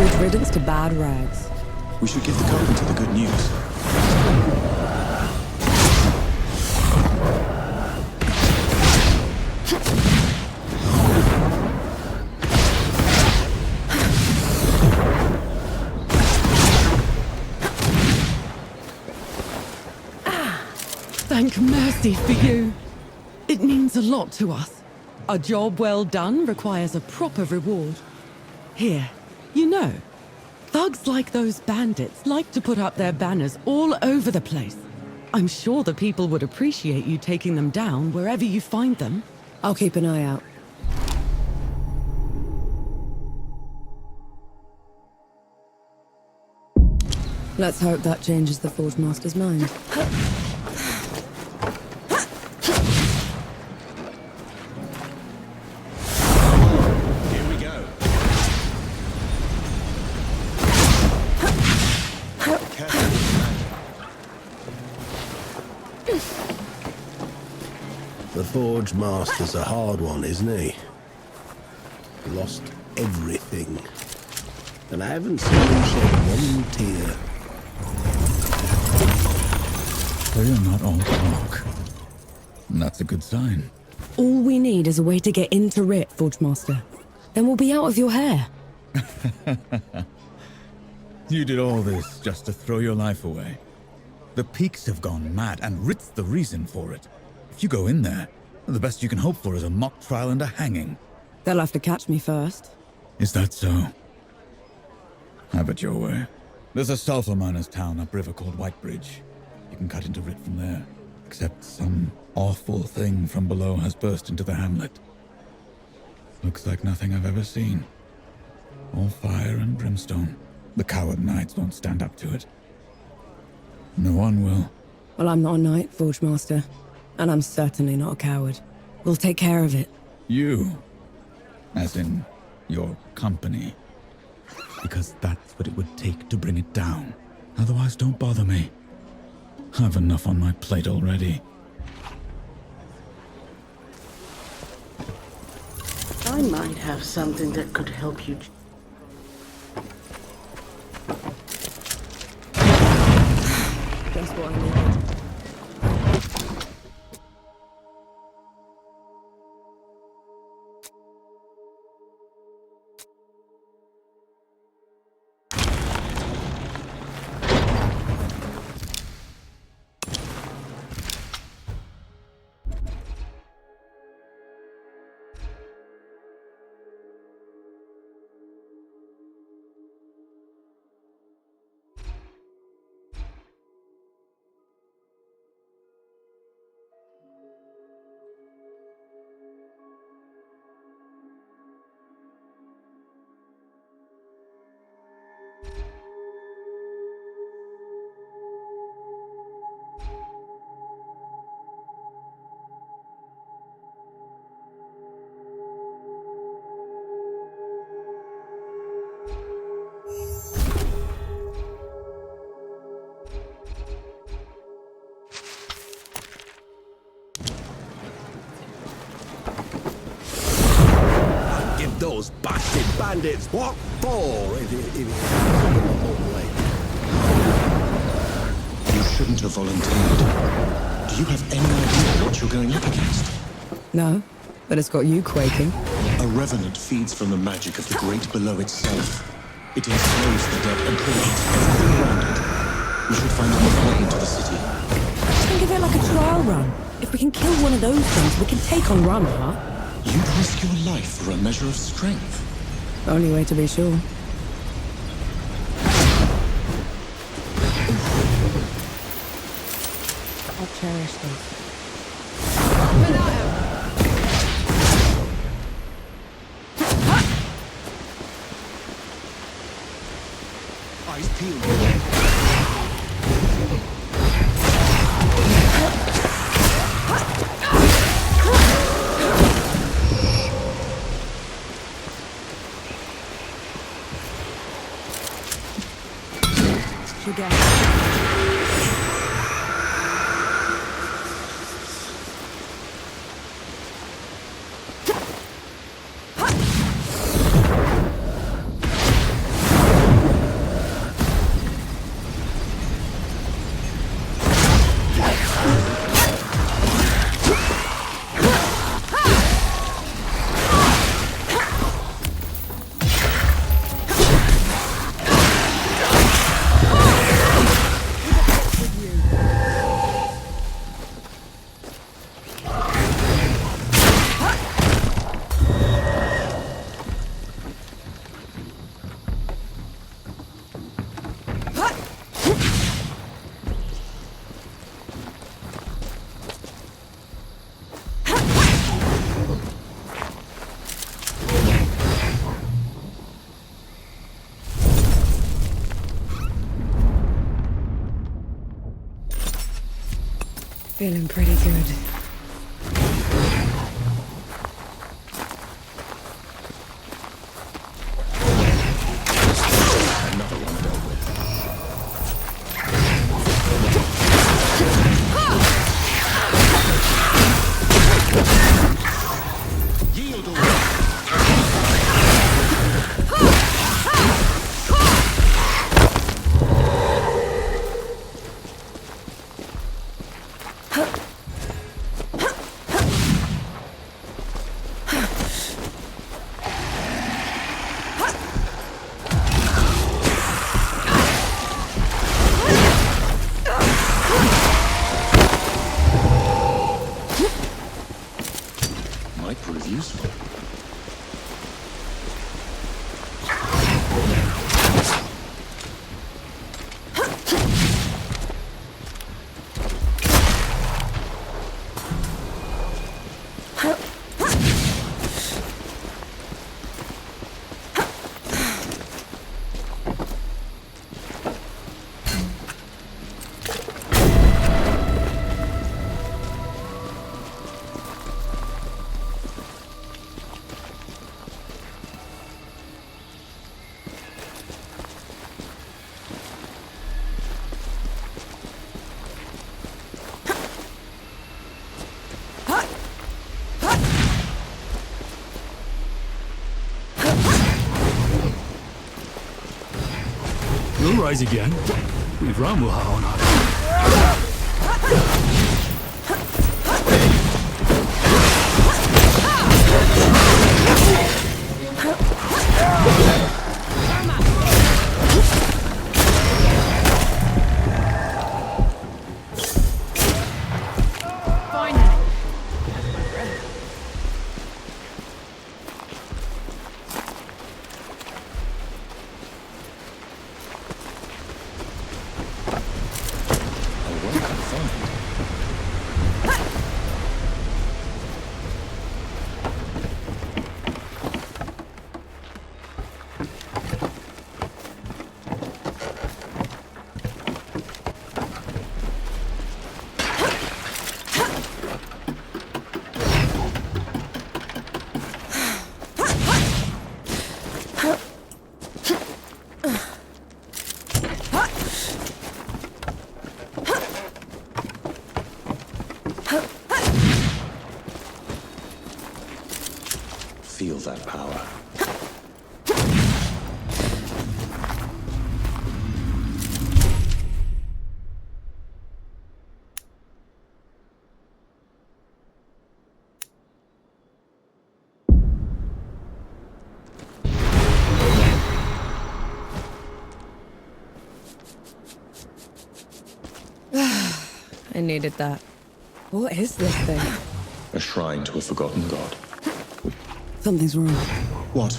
Speaker 3: Good riddance to bad rags.
Speaker 2: We should give the carpenter the good news.
Speaker 5: Thank mercy for you. It means a lot to us. A job well done requires a proper reward. Here, you know, thugs like those bandits like to put up their banners all over the place. I'm sure the people would appreciate you taking them down wherever you find them.
Speaker 3: I'll keep an eye out. Let's hope that changes the Forge Master's mind.
Speaker 11: Here we go. The Forge Master's a hard one, isn't he? Lost everything. And I haven't seen him shed one tear.
Speaker 2: So you're not all talk. That's a good sign.
Speaker 3: All we need is a way to get into Rit, Forgemaster. Then we'll be out of your hair.
Speaker 2: You did all this just to throw your life away. The Peaks have gone mad, and Rit's the reason for it. If you go in there, the best you can hope for is a mock trial and a hanging.
Speaker 3: They'll have to catch me first.
Speaker 2: Is that so? Have it your way. There's a sulfur miner's town upriver called Whitebridge. You can cut into Rit from there. Except some awful thing from below has burst into the hamlet. Looks like nothing I've ever seen. All fire and brimstone. The coward knights won't stand up to it. No one will.
Speaker 3: Well, I'm not a knight, Forgemaster. And I'm certainly not a coward. We'll take care of it.
Speaker 2: You. As in, your company. Because that's what it would take to bring it down. Otherwise, don't bother me. I've enough on my plate already.
Speaker 10: I might have something that could help you.
Speaker 3: That's what I needed.
Speaker 11: Those bastard bandits what for?
Speaker 9: You shouldn't have volunteered. Do you have any idea what you're going up against?
Speaker 3: No, but it's got you quaking.
Speaker 9: A revenant feeds from the magic of the great below itself. It enslaves the dead and creates everything around it. We should find another way into the city.
Speaker 3: Think of it like a trial run. If we can kill one of those things, we can take on Ramaha.
Speaker 9: You'd risk your life for a measure of strength.
Speaker 3: Only way to be sure. I'll cherish this.
Speaker 11: Eyes peeled.
Speaker 3: Feeling pretty good.
Speaker 9: might prove useful.
Speaker 12: We'll rise again. We've Ramuha on our
Speaker 9: Feel that power.
Speaker 3: I needed that. What is this thing?
Speaker 9: A shrine to a forgotten god.
Speaker 3: Something's wrong.
Speaker 9: What?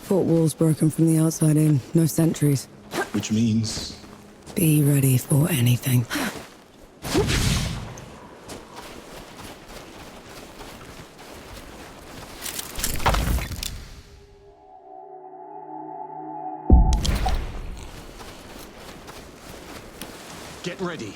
Speaker 3: Fort wall's broken from the outside in. No sentries.
Speaker 9: Which means...
Speaker 3: Be ready for anything.
Speaker 9: Get ready.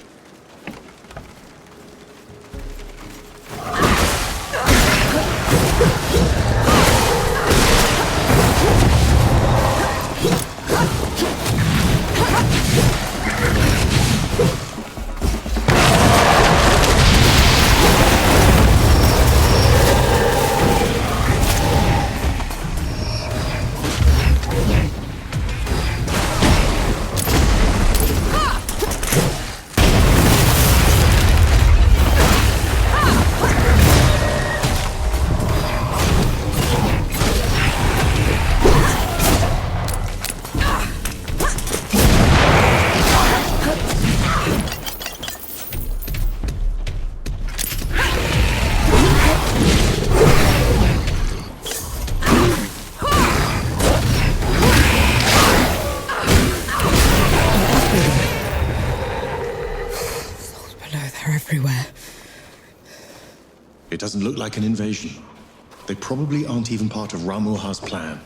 Speaker 9: It doesn't look like an invasion. They probably aren't even part of Ramuha's plan.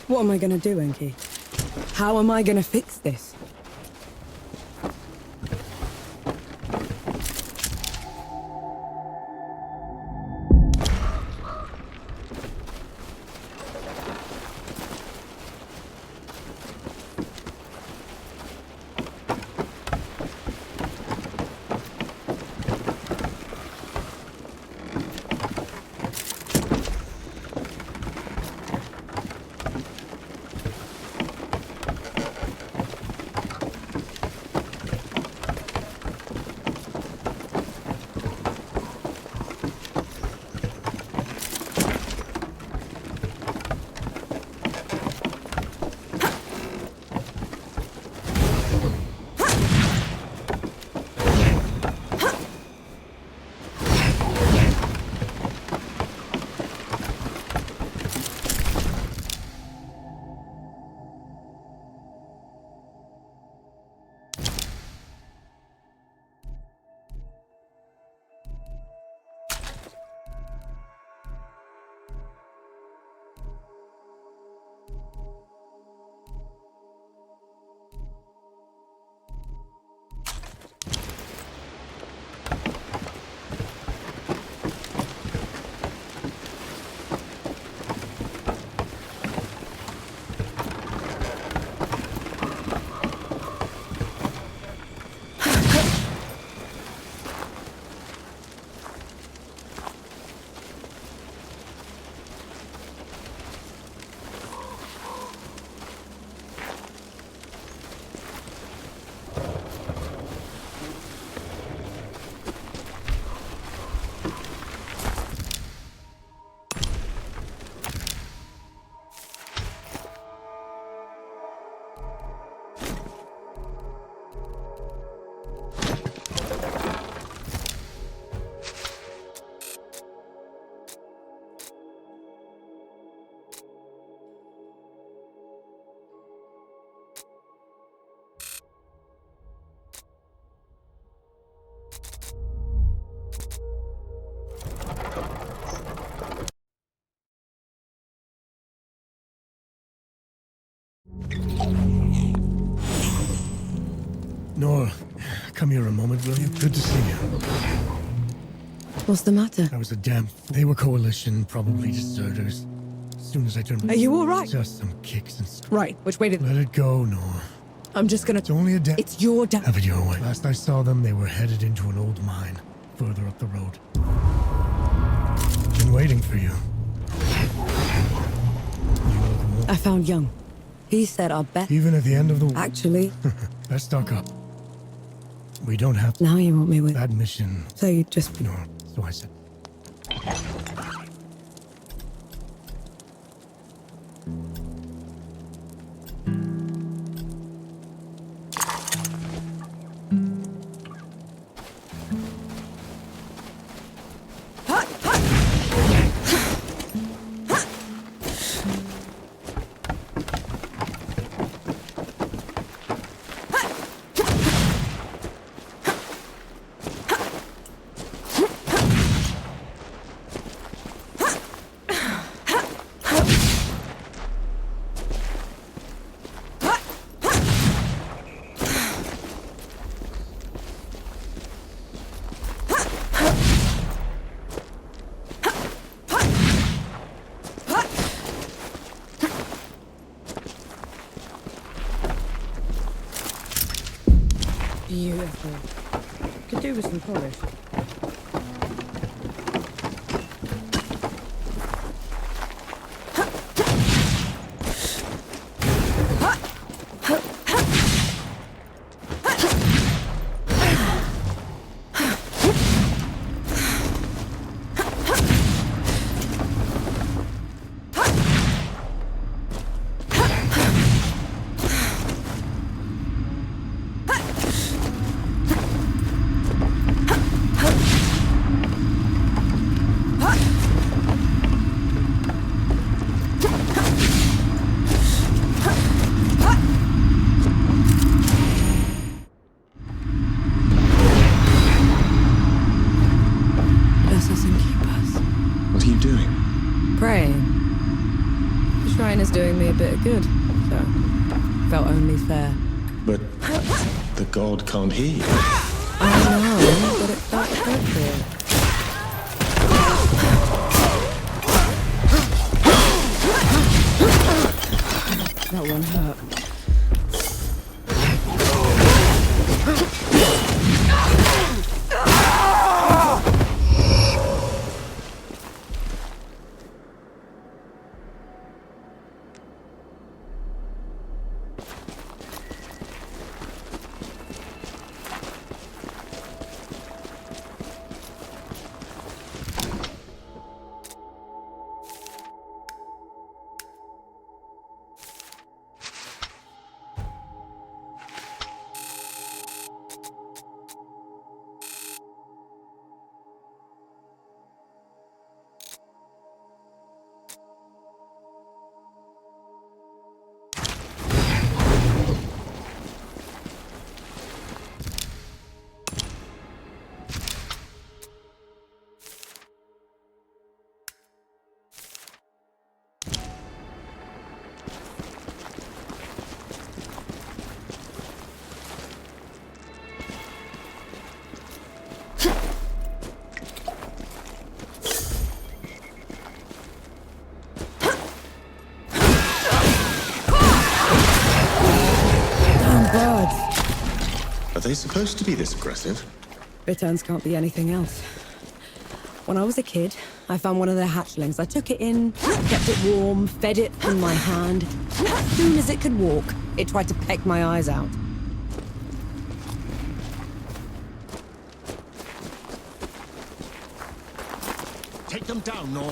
Speaker 3: What am I gonna do, Enki? How am I gonna fix this?
Speaker 1: Nora, come here a moment, will you? Good to see you.
Speaker 3: What's the matter?
Speaker 1: I was a damn... They were coalition, probably deserters. As soon as I turned...
Speaker 3: Are you all right?
Speaker 1: Just some kicks and...
Speaker 3: Right, which way did...
Speaker 1: Let it go, Nora.
Speaker 3: I'm just gonna...
Speaker 1: It's only a dam...
Speaker 3: It's your dam...
Speaker 1: Have it your way. Last I saw them, they were headed into an old mine, further up the road. Been waiting for you.
Speaker 3: I found Young. He said our best...
Speaker 1: Even at the end of the...
Speaker 3: Actually...
Speaker 1: Let's stock up. We don't have...
Speaker 3: Now you want me with...
Speaker 1: That mission...
Speaker 3: So you just...
Speaker 1: No, so I said...
Speaker 3: Beautiful. Could do with some polish. Doing me a bit of good, so felt only fair.
Speaker 9: But the god can't hear you.
Speaker 3: I know, but it felt appropriate. That one hurt.
Speaker 9: Are they supposed to be this aggressive?
Speaker 3: Bitterns can't be anything else. When I was a kid, I found one of their hatchlings. I took it in, kept it warm, fed it from my hand. As soon as it could walk, it tried to peck my eyes out.
Speaker 11: Take them down, Nor.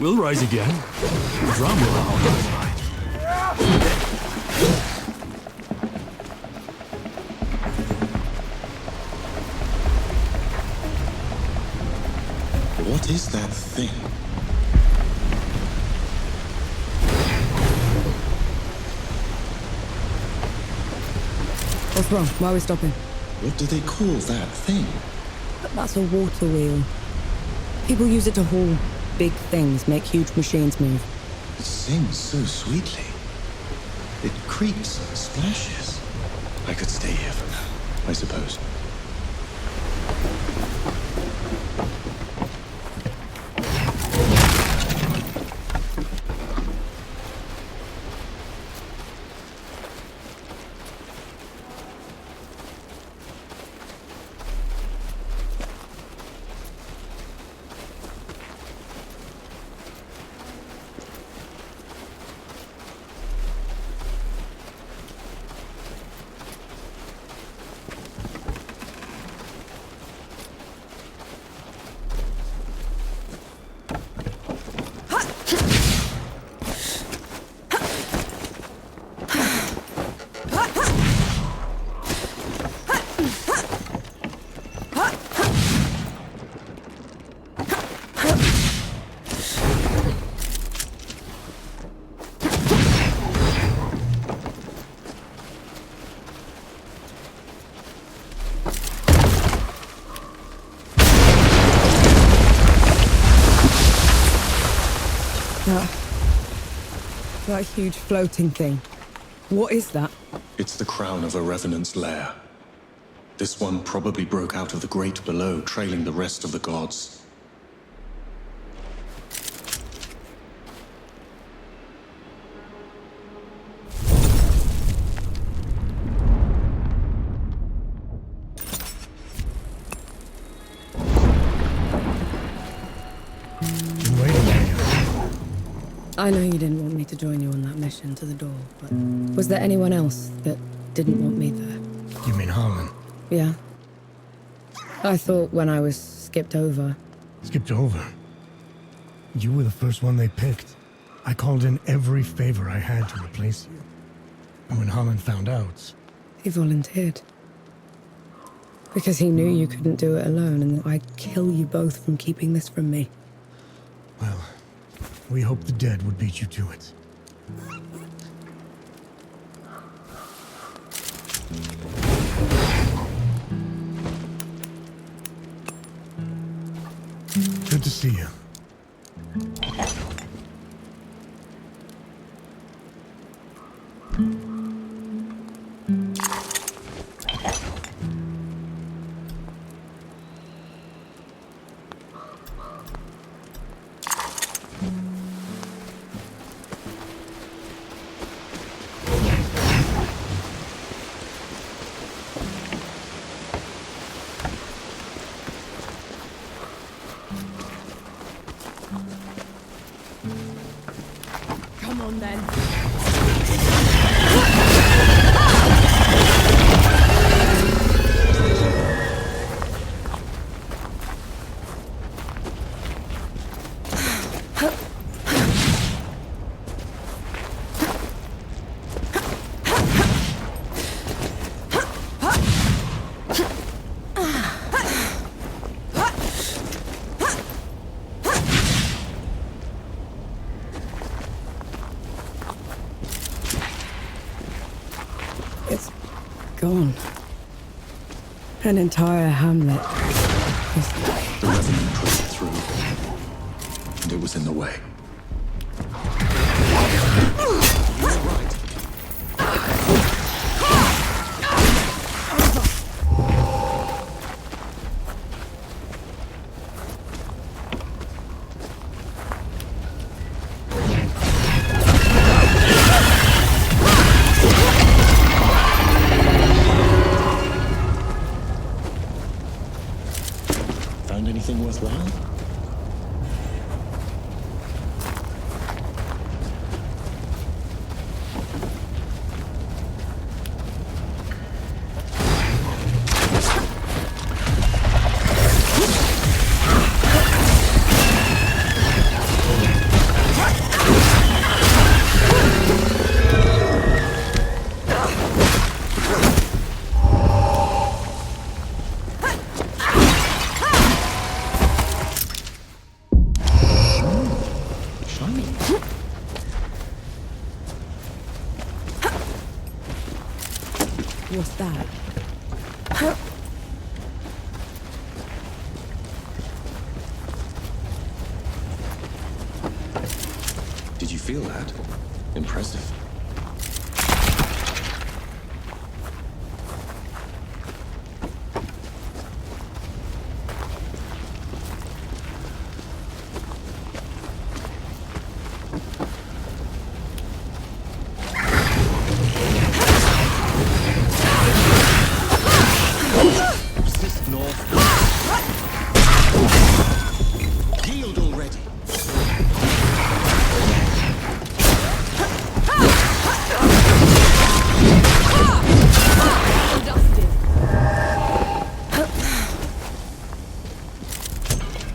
Speaker 12: We'll rise again. Ramuha on our side.
Speaker 9: What is that thing?
Speaker 3: What's wrong? Why are we stopping?
Speaker 9: What do they call that thing?
Speaker 3: That's a water wheel. People use it to haul big things, make huge machines move.
Speaker 9: It sings so sweetly. It creaks and splashes. I could stay here for now, I suppose.
Speaker 3: That huge floating thing. What is that?
Speaker 9: It's the crown of a revenant's lair. This one probably broke out of the great below, trailing the rest of the gods.
Speaker 3: I know you didn't want me to join you on that mission to the door, but was there anyone else that didn't want me there?
Speaker 1: You mean Harlan?
Speaker 3: Yeah. I thought when I was skipped over.
Speaker 1: Skipped over? You were the first one they picked. I called in every favor I had to replace you. And when Harlan found out...
Speaker 3: He volunteered. Because he knew you couldn't do it alone, and that I'd kill you both from keeping this from me.
Speaker 1: Well, we hoped the dead would beat you to it. Good to see you.
Speaker 3: Come on then. It's gone. An entire hamlet.
Speaker 9: The revenant pushed it through, and it was in the way. Found anything worthwhile?
Speaker 3: What's that?
Speaker 9: Did you feel that? Impressive.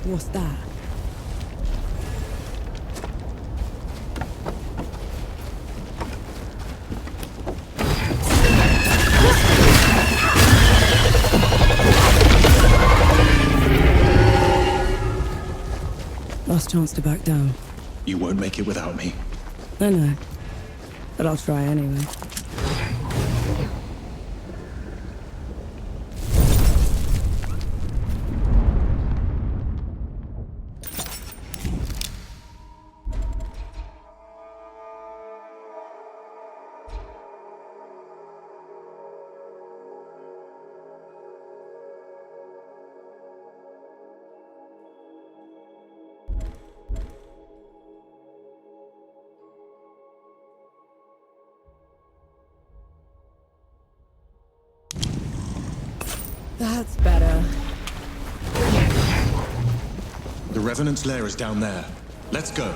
Speaker 3: What's that? Last chance to back down.
Speaker 9: You won't make it without me.
Speaker 3: I know. But I'll try anyway. That's better.
Speaker 9: The Revenant's lair is down there. Let's go.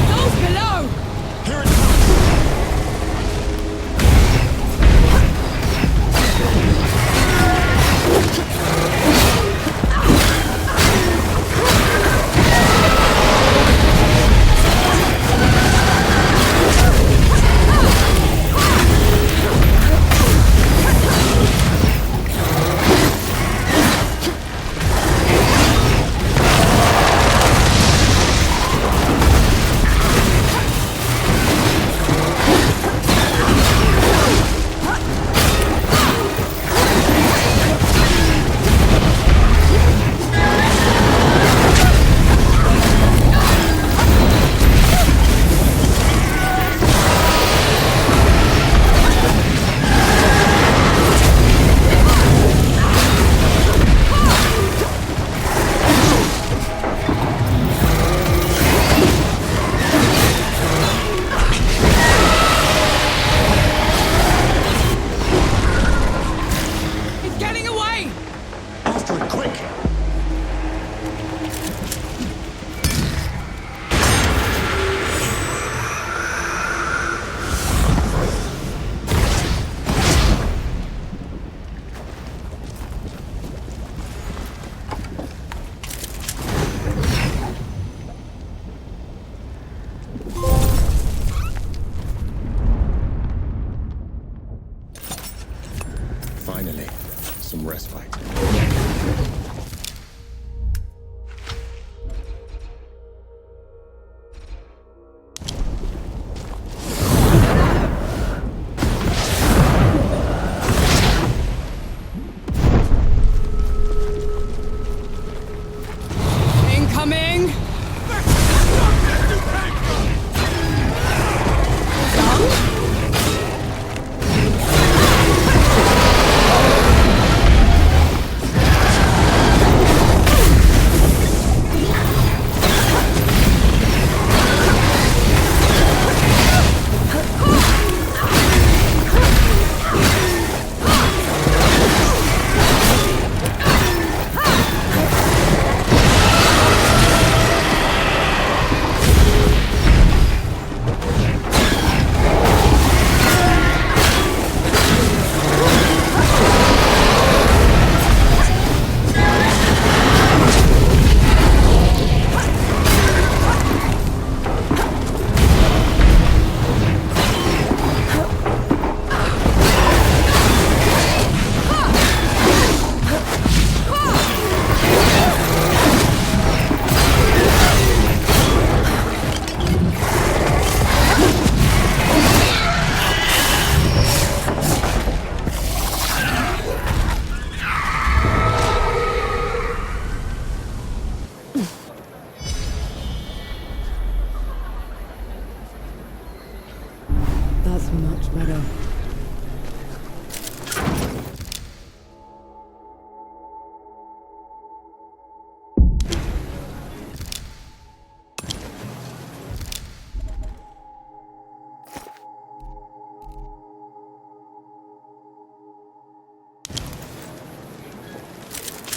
Speaker 3: Those below!
Speaker 9: Here it comes! Finally, some respite.
Speaker 3: Incoming!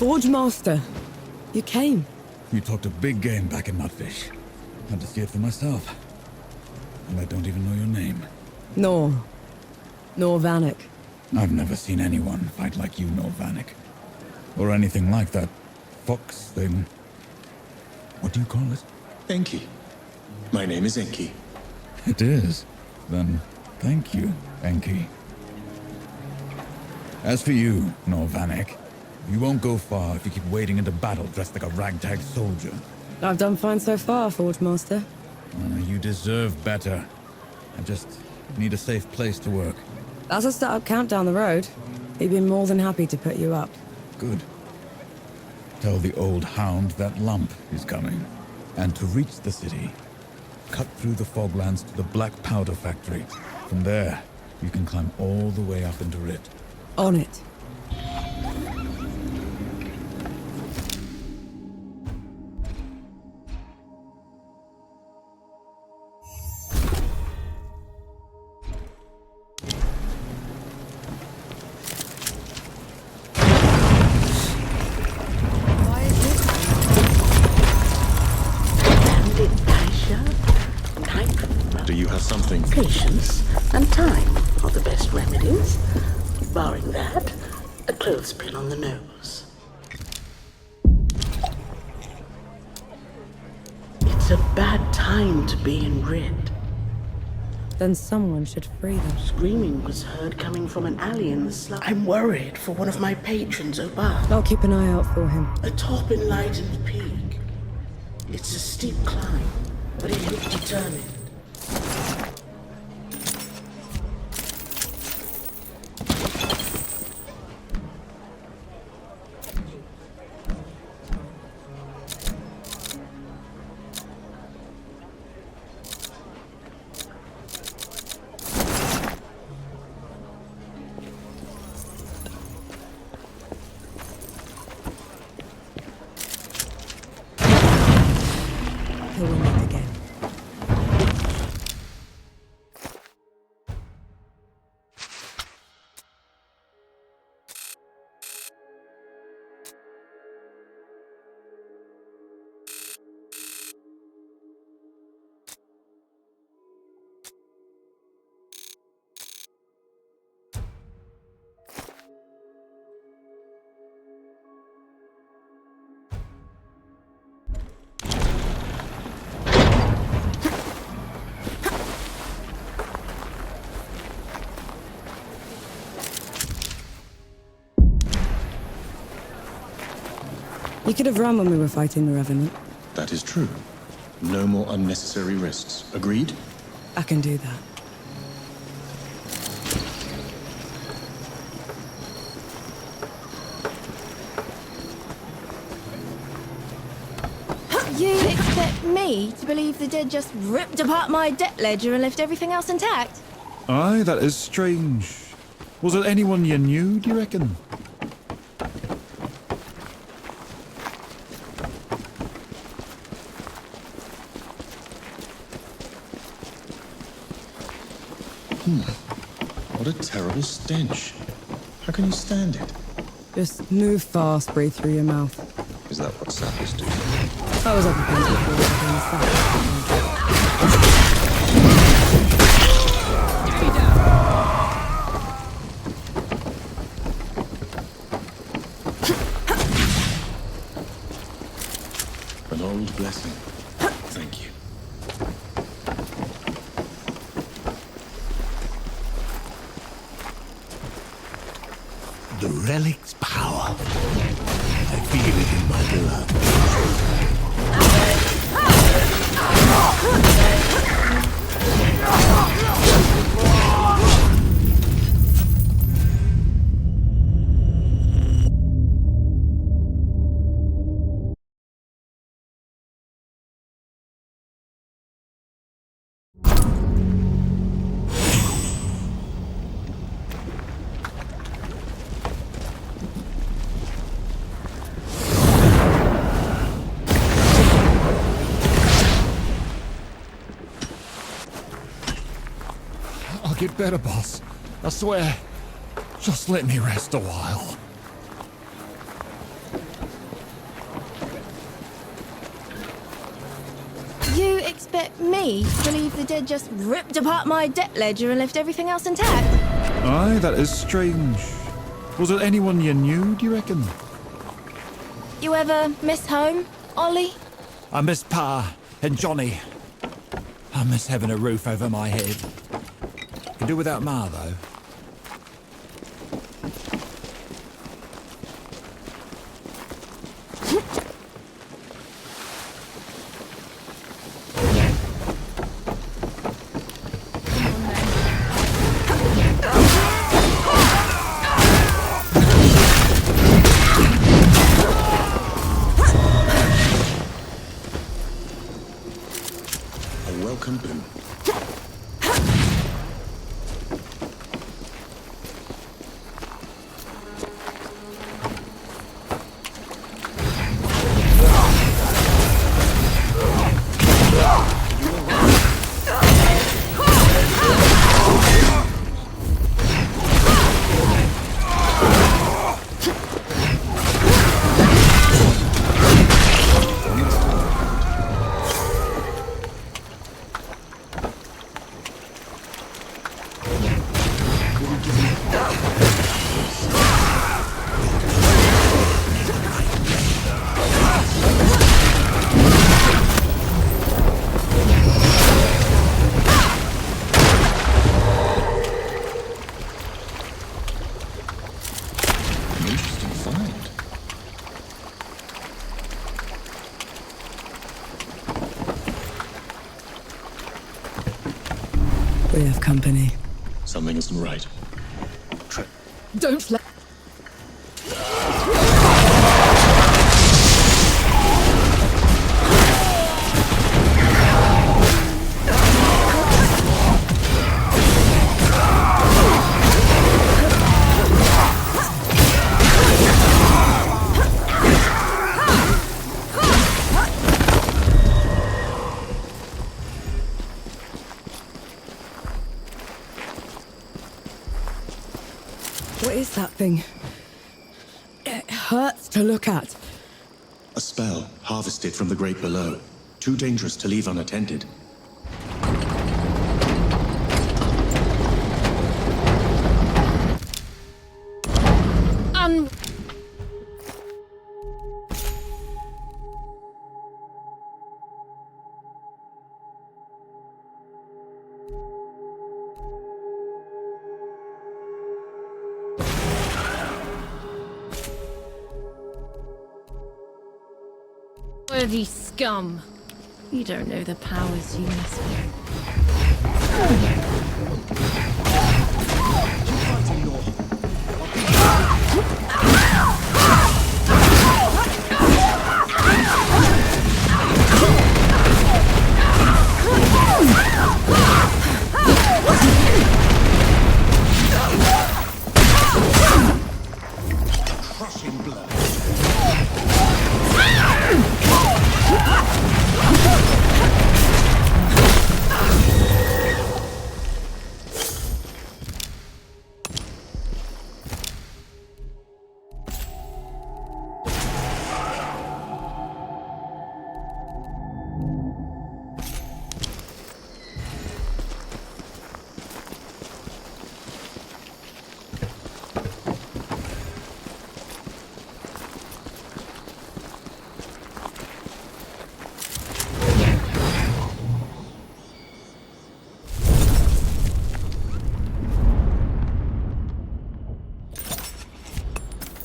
Speaker 3: Forge Master, you came.
Speaker 2: You talked a big game back in Mudfish. Had to see it for myself. And I don't even know your name.
Speaker 3: Nor Vanek.
Speaker 2: I've never seen anyone fight like you, Nor Vanek. Or anything like that fox thing. What do you call it?
Speaker 9: Enki. My name is Enki.
Speaker 2: It is. Then, thank you, Enki. As for you, Nor Vanek, you won't go far if you keep wading into battle dressed like a ragtag soldier.
Speaker 3: I've done fine so far, Forge Master.
Speaker 2: You deserve better. I just need a safe place to work.
Speaker 3: That's a startup camp down the road. He'd be more than happy to put you up.
Speaker 2: Good. Tell the old hound that lump is coming. And to reach the city, cut through the foglands to the Black Powder Factory. From there, you can climb all the way up into Rit.
Speaker 3: On it.
Speaker 9: Do you have something?
Speaker 10: Patience and time are the best remedies. Barring that, a clothespin on the nose. It's a bad time to be in Rid.
Speaker 3: Then someone should free them.
Speaker 10: Screaming was heard coming from an alley in the slum. I'm worried for one of my patrons, Oba.
Speaker 3: I'll keep an eye out for him.
Speaker 10: Atop Enlightened Peak. It's a steep climb, but he looked determined.
Speaker 3: He'll win it again. You could have run when we were fighting the Revenant.
Speaker 9: That is true. No more unnecessary risks. Agreed?
Speaker 3: I can do that.
Speaker 6: You expect me to believe the dead just ripped apart my debt ledger and left everything else intact?
Speaker 8: Aye, that is strange. Was it anyone you knew, do you reckon?
Speaker 9: What a terrible stench. How can you stand it?
Speaker 3: Just move fast, breathe through your mouth.
Speaker 9: Is that what sappers do?
Speaker 3: I was up against it before I
Speaker 9: An old blessing. Thank you.
Speaker 11: The relic's power. I feel it in my blood.
Speaker 8: I'll get better, boss. I swear. Just let me rest a while.
Speaker 13: expect me to believe the dead just ripped apart my debt ledger and left everything else intact?
Speaker 2: Aye, that is strange. Was it anyone you knew, do you reckon?
Speaker 13: You ever miss home, Ollie?
Speaker 2: I miss Pa and Johnny. I miss having a roof over my head. Can do without Ma, though.
Speaker 9: Welcome boon.
Speaker 3: We have company.
Speaker 9: Something isn't right.
Speaker 3: Don't let... What is that thing? It hurts to look at.
Speaker 9: A spell harvested from the great below. Too dangerous to leave unattended.
Speaker 13: Worthy scum. You don't know the powers you mess with.
Speaker 11: Crushing blow.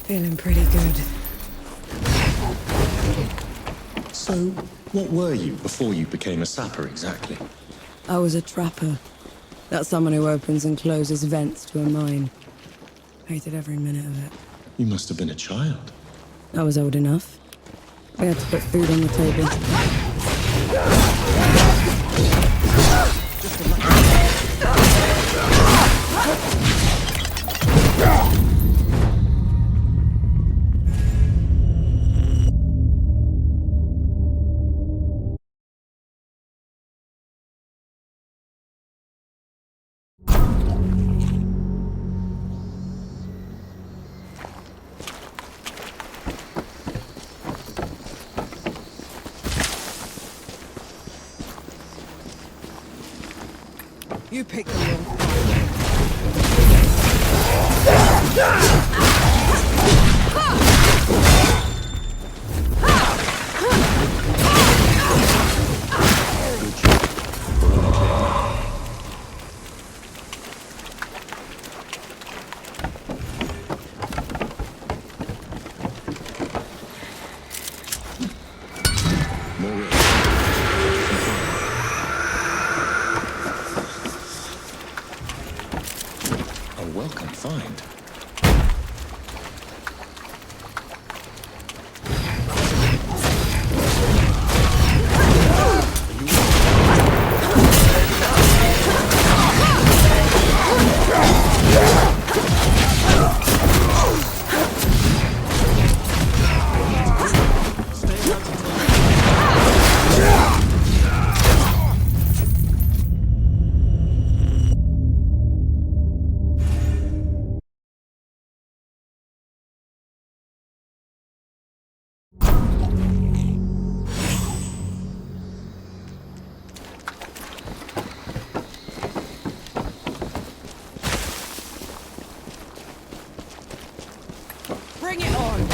Speaker 3: Feeling pretty good.
Speaker 9: So, what were you before you became a sapper exactly?
Speaker 3: I was a trapper. That's someone who opens and closes vents to a mine. Hated every minute of it.
Speaker 9: You must have been a child.
Speaker 3: I was old enough. I had to put food on the table. You picked the wrong fight.
Speaker 9: Welcome find.
Speaker 3: Bring it on!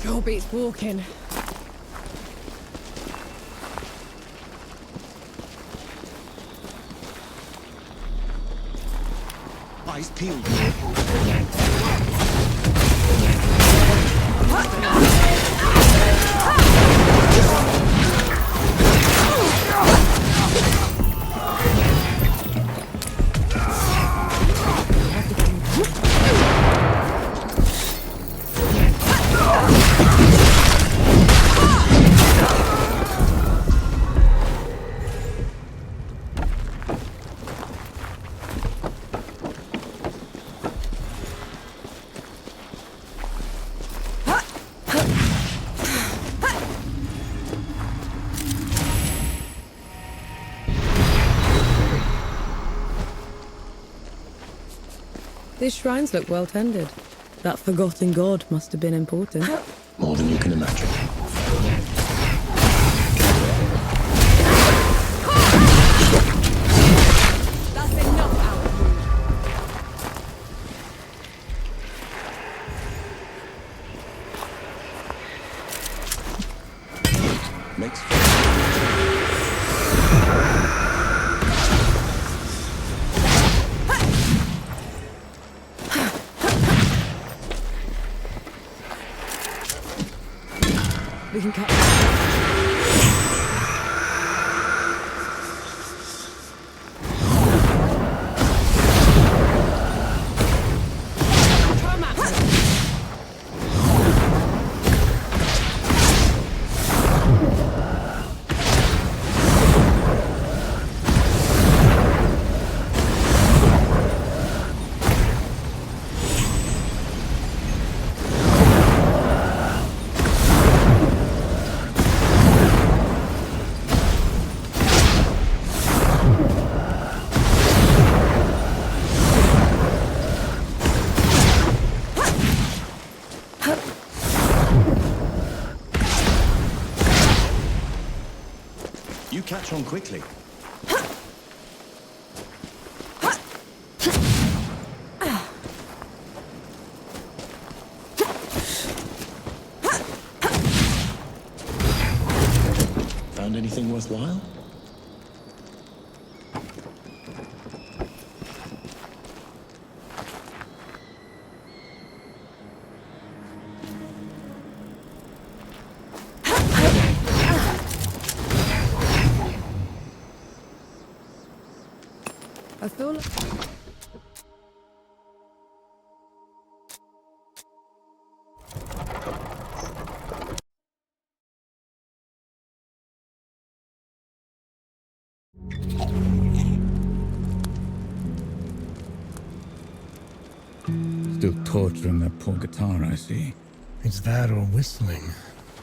Speaker 3: Sure beats walking.
Speaker 11: Eyes peeled.
Speaker 3: These shrines look well tended. That forgotten god must have been important.
Speaker 9: More than you can imagine.
Speaker 3: That's enough out of you.
Speaker 9: Makes
Speaker 3: We can cut.
Speaker 14: You catch on quickly. Found anything worthwhile?
Speaker 3: I feel like...
Speaker 2: Still torturing that poor guitar, I see.
Speaker 1: It's that or whistling.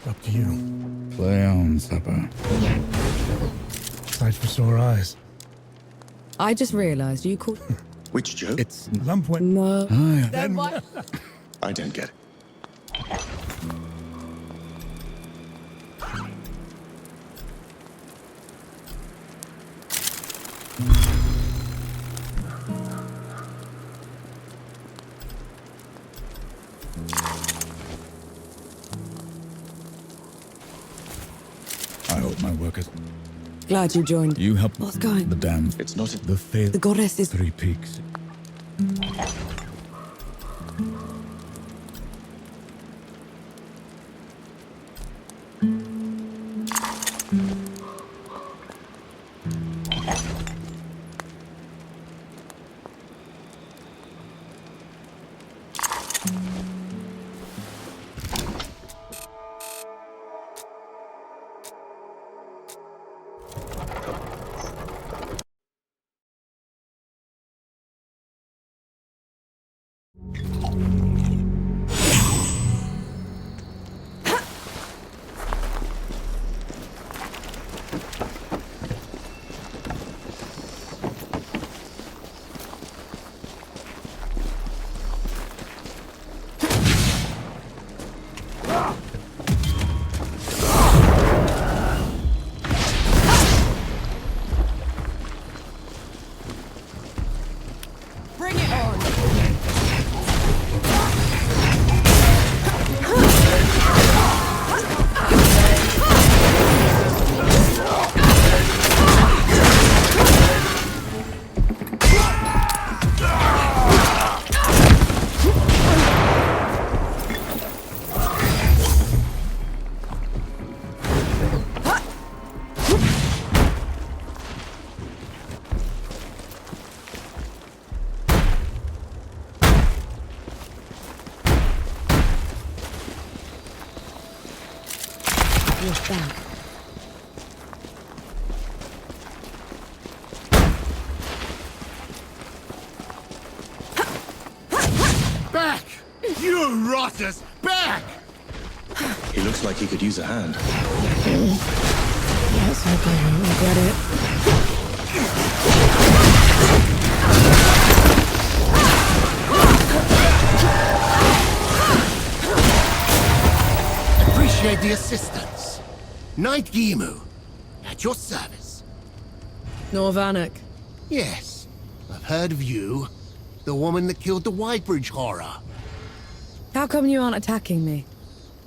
Speaker 1: Up to you.
Speaker 2: Play on, supper.
Speaker 1: Sight for sore eyes.
Speaker 3: I just realized you called...
Speaker 9: Which joke?
Speaker 2: It's
Speaker 1: Lump went...
Speaker 3: No.
Speaker 1: Then
Speaker 3: what?
Speaker 9: I don't get it.
Speaker 2: I hope my work is...
Speaker 3: Glad you joined.
Speaker 2: You help
Speaker 3: What's going?
Speaker 2: the dam.
Speaker 9: It's not
Speaker 2: The fail.
Speaker 3: The goddess is...
Speaker 2: 3 Peaks.
Speaker 3: Bring it on! What's that?
Speaker 11: Back! You rotters! Back!
Speaker 9: He looks like he could use a hand.
Speaker 3: Yes, I do. I get it.
Speaker 11: Appreciate the assistance. Knight Gimu, at your service.
Speaker 3: Norvanek.
Speaker 11: Yes, I've heard of you. The woman that killed the Whitebridge horror.
Speaker 3: How come you aren't attacking me?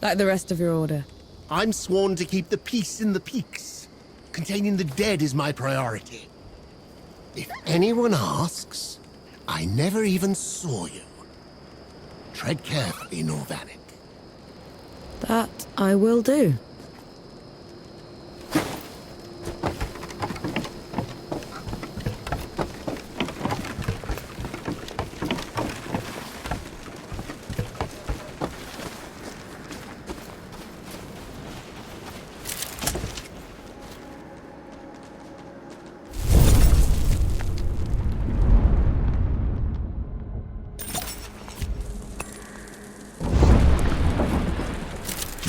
Speaker 3: Like the rest of your order?
Speaker 11: I'm sworn to keep the peace in the peaks. Containing the dead is my priority. If anyone asks, I never even saw you. Tread carefully, Norvanek.
Speaker 3: That I will do.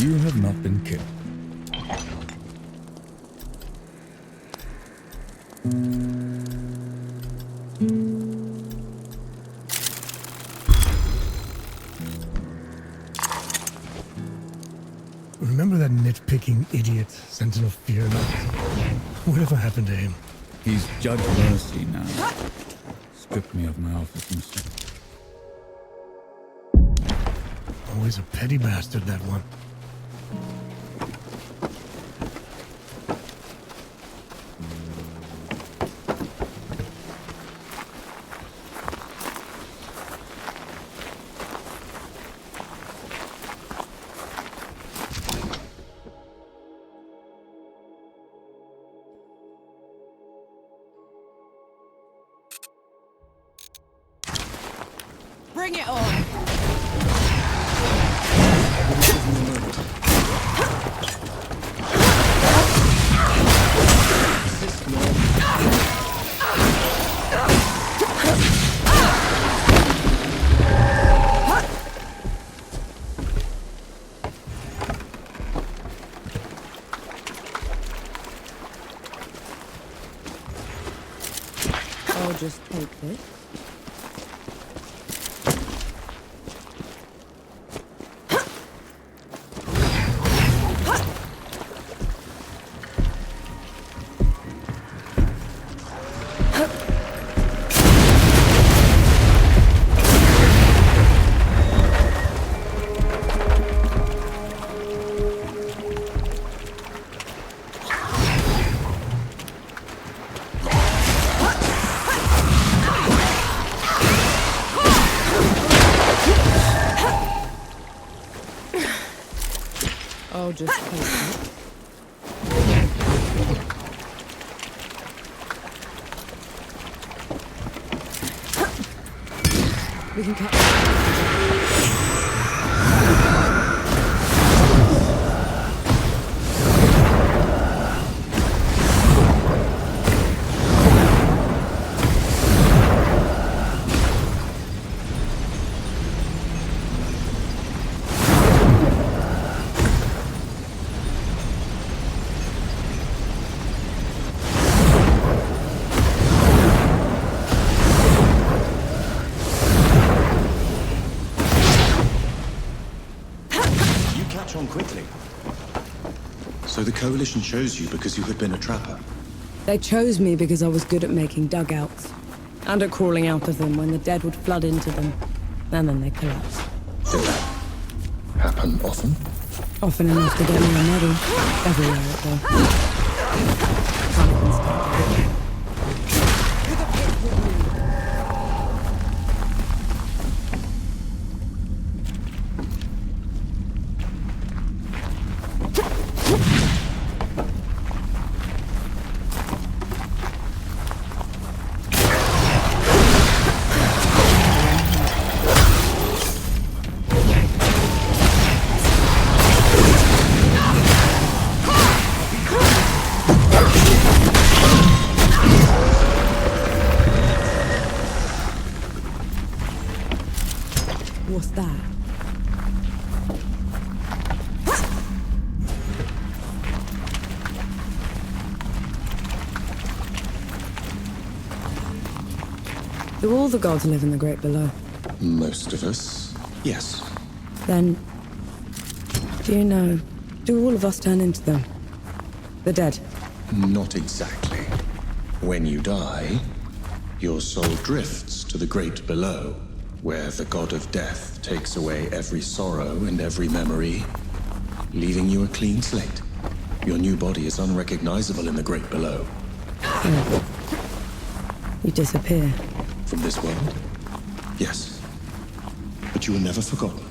Speaker 2: You have not been killed.
Speaker 1: Remember that nitpicking idiot, Sentinel Fear? Whatever happened to him?
Speaker 2: He's Judge Mercy now. Stripped me of my office, mister.
Speaker 1: Always a petty bastard, that one.
Speaker 3: Bring it on! I'll just take this. I'll just take it. We can cut.
Speaker 14: On quickly. So the Coalition chose you because you had been a trapper?
Speaker 3: They chose me because I was good at making dugouts. And at crawling out of them when the dead would flood into them. And then they collapsed.
Speaker 9: Did that happen often?
Speaker 3: Often enough to get me a medal. Everywhere it goes. Can't even start. What's that? Do all the gods live in the Great Below?
Speaker 9: Most of us, yes.
Speaker 3: Then, do all of us turn into them? The dead?
Speaker 9: Not exactly. When you die, your soul drifts to the Great Below, where the god of death takes away every sorrow and every memory, leaving you a clean slate. Your new body is unrecognizable in the Great Below.
Speaker 3: Oh. You disappear.
Speaker 9: From this world? Yes. But you were never forgotten.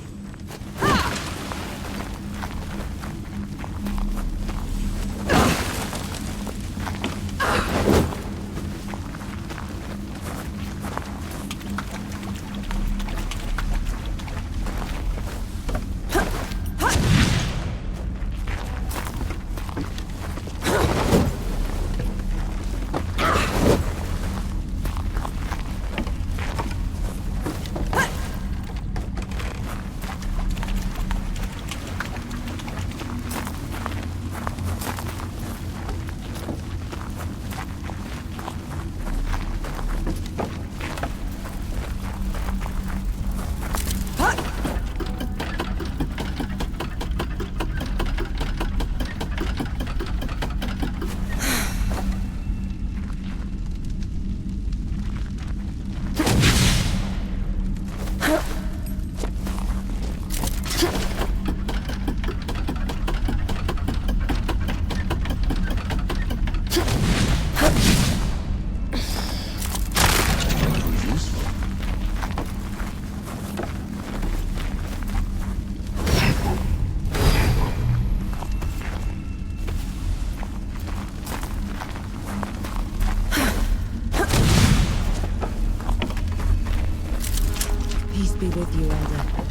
Speaker 3: be with you, Elder.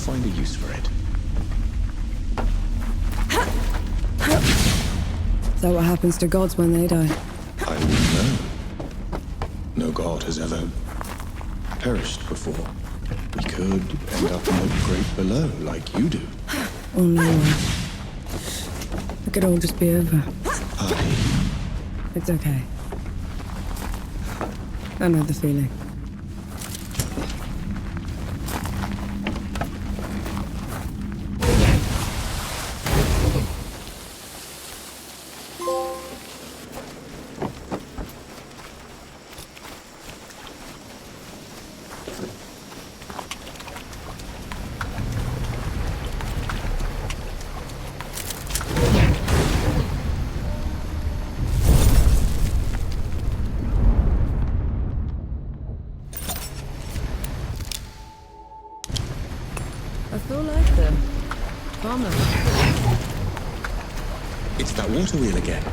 Speaker 14: find a use for it.
Speaker 3: Is that what happens to gods when they die?
Speaker 14: I wouldn't know. No god has ever perished before. We could end up in the great below, like you do.
Speaker 3: Oh no. It could all just be over. It's okay. I know the feeling. I feel like them. Calm them.
Speaker 14: It's that water wheel again.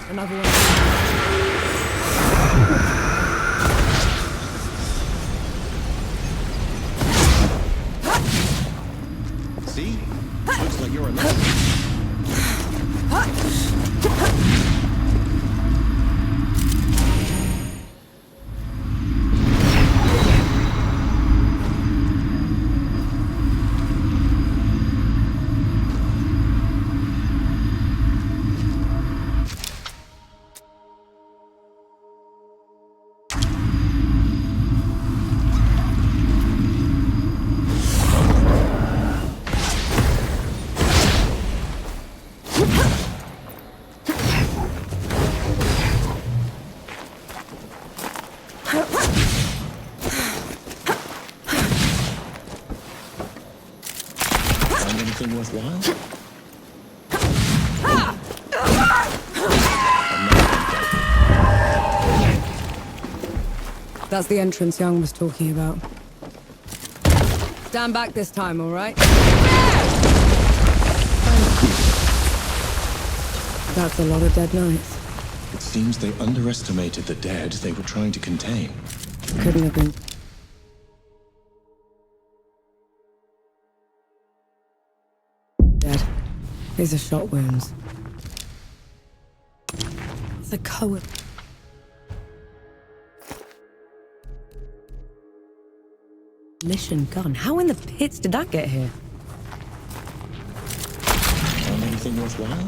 Speaker 3: Another one.
Speaker 11: See? Looks like you're alone.
Speaker 9: Anything worthwhile?
Speaker 3: That's the entrance Young was talking about. Stand back this time, all right? That's a lot of dead knights.
Speaker 9: It seems they underestimated the dead they were trying to contain.
Speaker 3: Couldn't have been. Dead. These are shot wounds. It's a coat. Mission gun. How in the pits did that get here?
Speaker 9: Found anything worthwhile?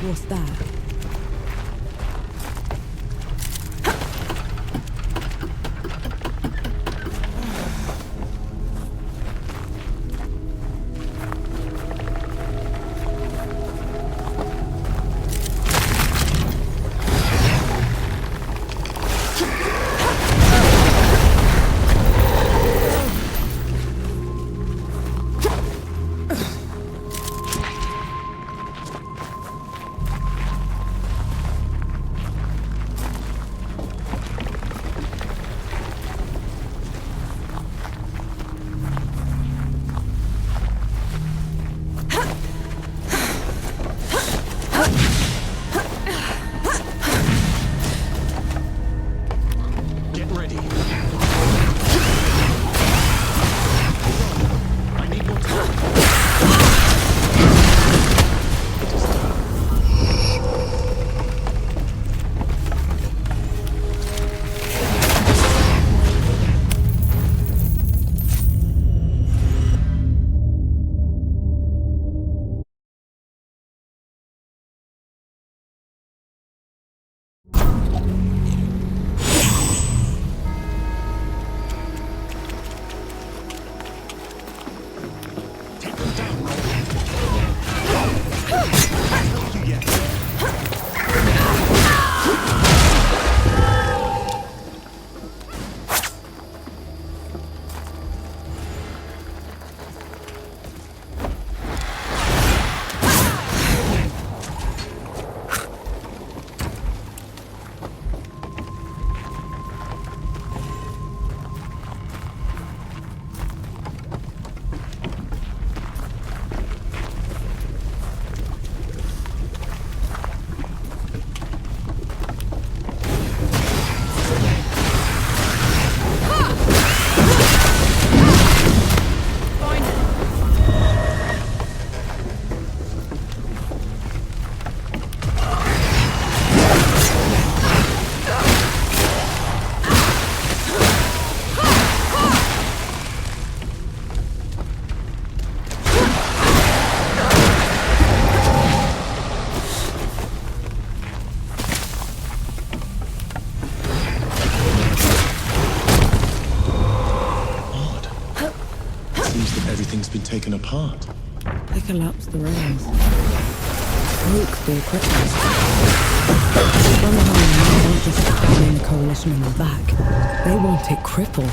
Speaker 3: What's that?
Speaker 9: apart.
Speaker 3: They collapsed the rails. Broke the equipment. Somehow they don't just stabbing the coalition in the back. They want it crippled.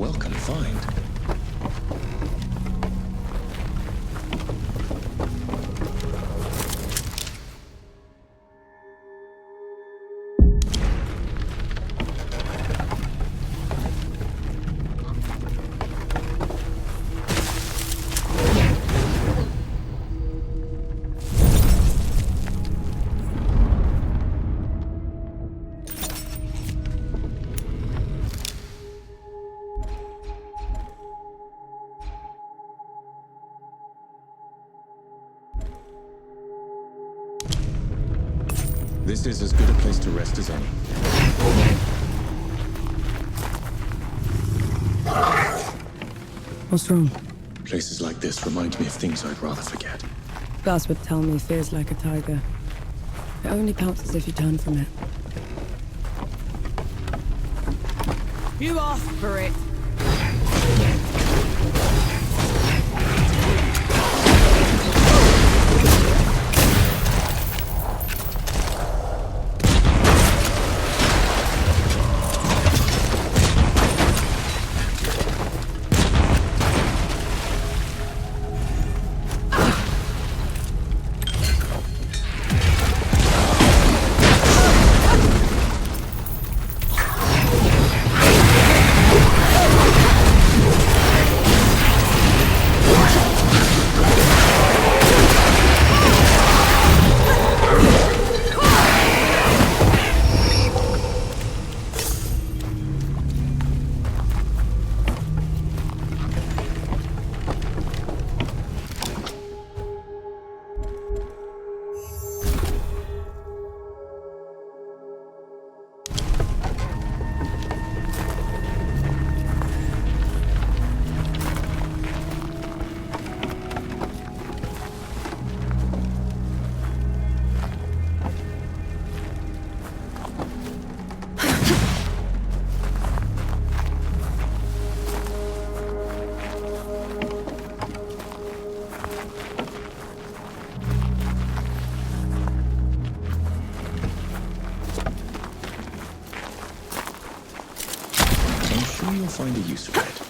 Speaker 14: welcome find. This is as good a place to rest as any.
Speaker 3: What's wrong?
Speaker 14: Places like this remind me of things I'd rather forget.
Speaker 3: Gus would tell me fear's like a tiger. It only pounces if you turn from it.
Speaker 5: You asked for it.
Speaker 14: You'll find a use for it.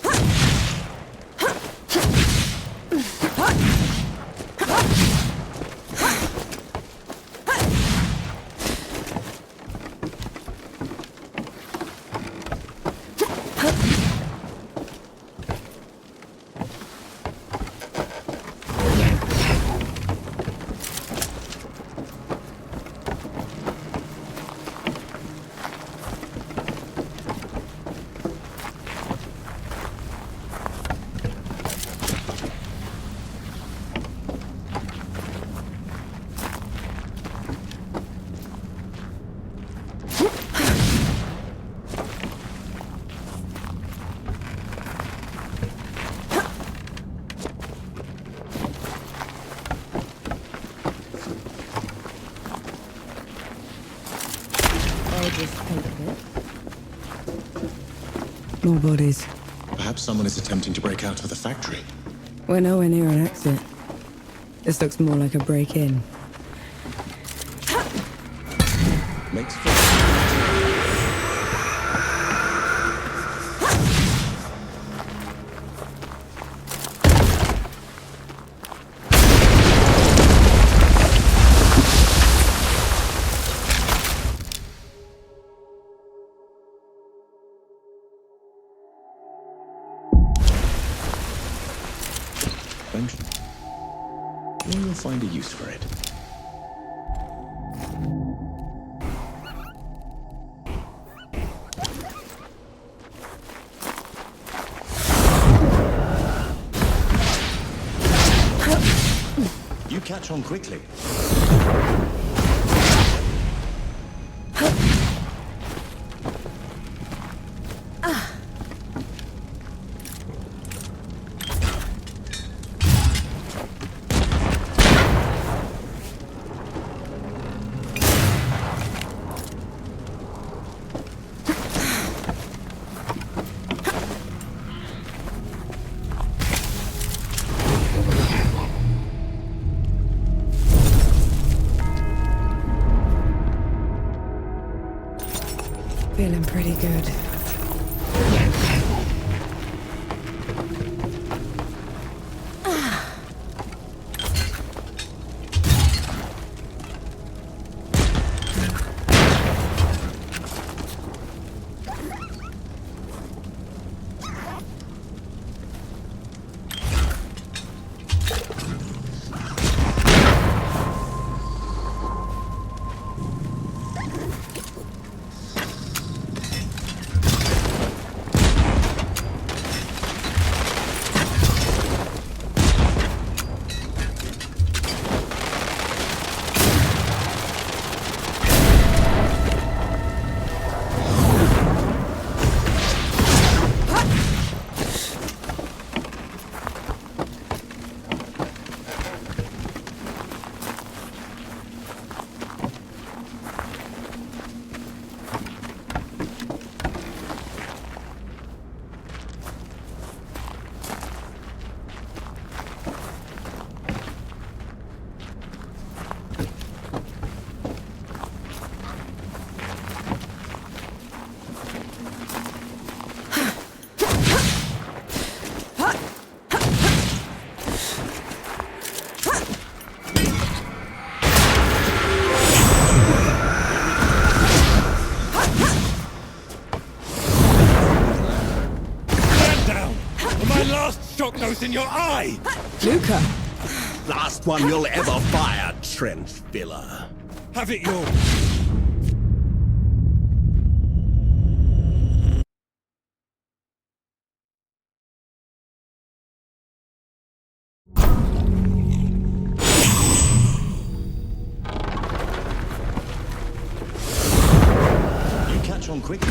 Speaker 3: More bodies.
Speaker 14: Perhaps someone is attempting to break out of the factory.
Speaker 3: We're nowhere near an exit. This looks more like a break-in.
Speaker 14: Makes you'll find a use for it. You catch on quickly.
Speaker 3: Feeling pretty good.
Speaker 7: The last shot goes in your eye!
Speaker 3: Luca!
Speaker 11: Last one you'll ever fire, trench filler.
Speaker 7: Have it your...
Speaker 9: You catch on quick.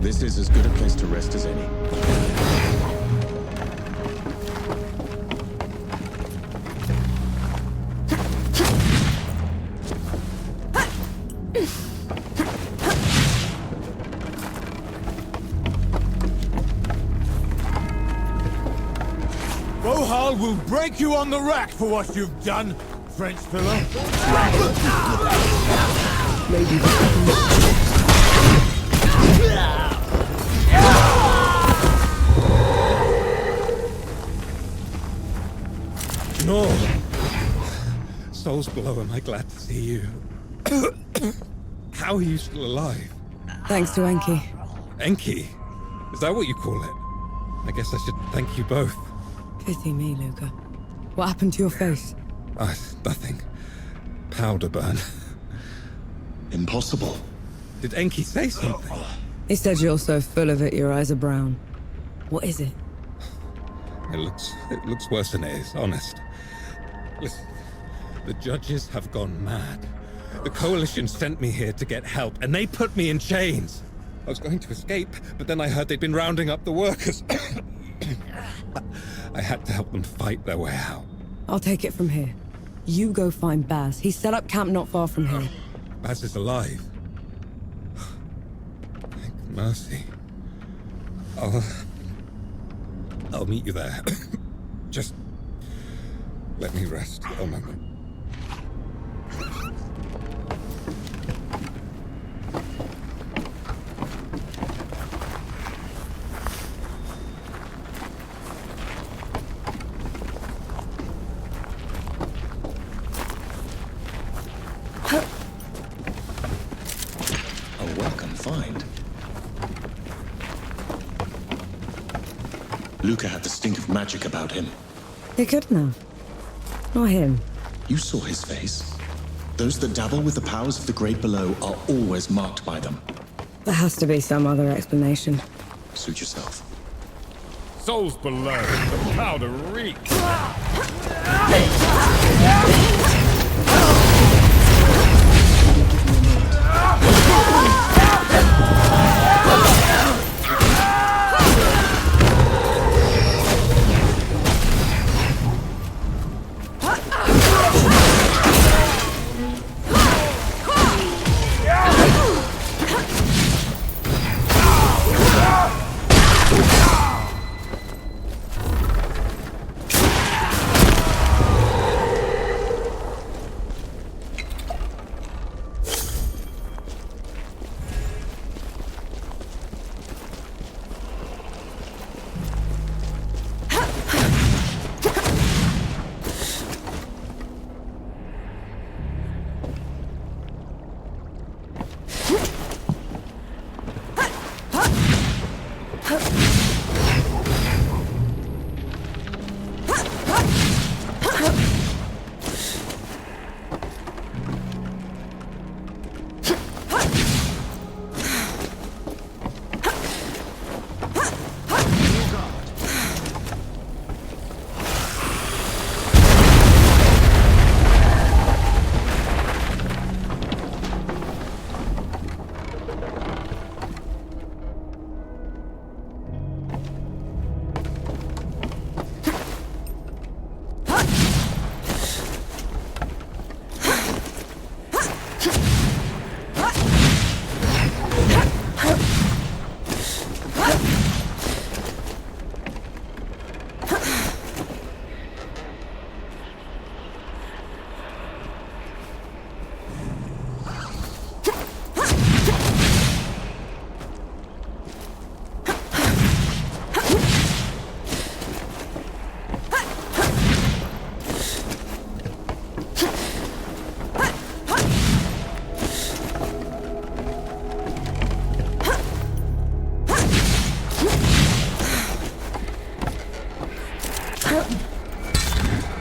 Speaker 9: This is as good a place to rest as any.
Speaker 15: Bohal will break you on the rack for what you've done, French filler.
Speaker 7: No. Souls below, am I glad to see you? How are you still alive?
Speaker 3: Thanks to Enki.
Speaker 7: Enki? Is that what you call it? I guess I should thank you both.
Speaker 3: Pity me, Luca. What happened to your face?
Speaker 7: Nothing. Powder burn.
Speaker 9: Impossible.
Speaker 7: Did Enki say something?
Speaker 3: He said you're so full of it, your eyes are brown. What is it?
Speaker 7: It looks worse than it is, honest. Listen, the judges have gone mad. The Coalition sent me here to get help, and they put me in chains. I was going to escape, but then I heard they'd been rounding up the workers. I had to help them fight their way out.
Speaker 3: I'll take it from here. You go find Baz. He set up camp not far from here.
Speaker 7: Baz is alive. Thank mercy. I'll meet you there. Just let me rest a moment.
Speaker 9: A welcome find. Luca had the stink of magic about him.
Speaker 3: He couldn't have. Not him.
Speaker 9: You saw his face. Those that dabble with the powers of the great below are always marked by them.
Speaker 3: There has to be some other explanation.
Speaker 9: Suit yourself.
Speaker 15: Souls below, the powder reeks.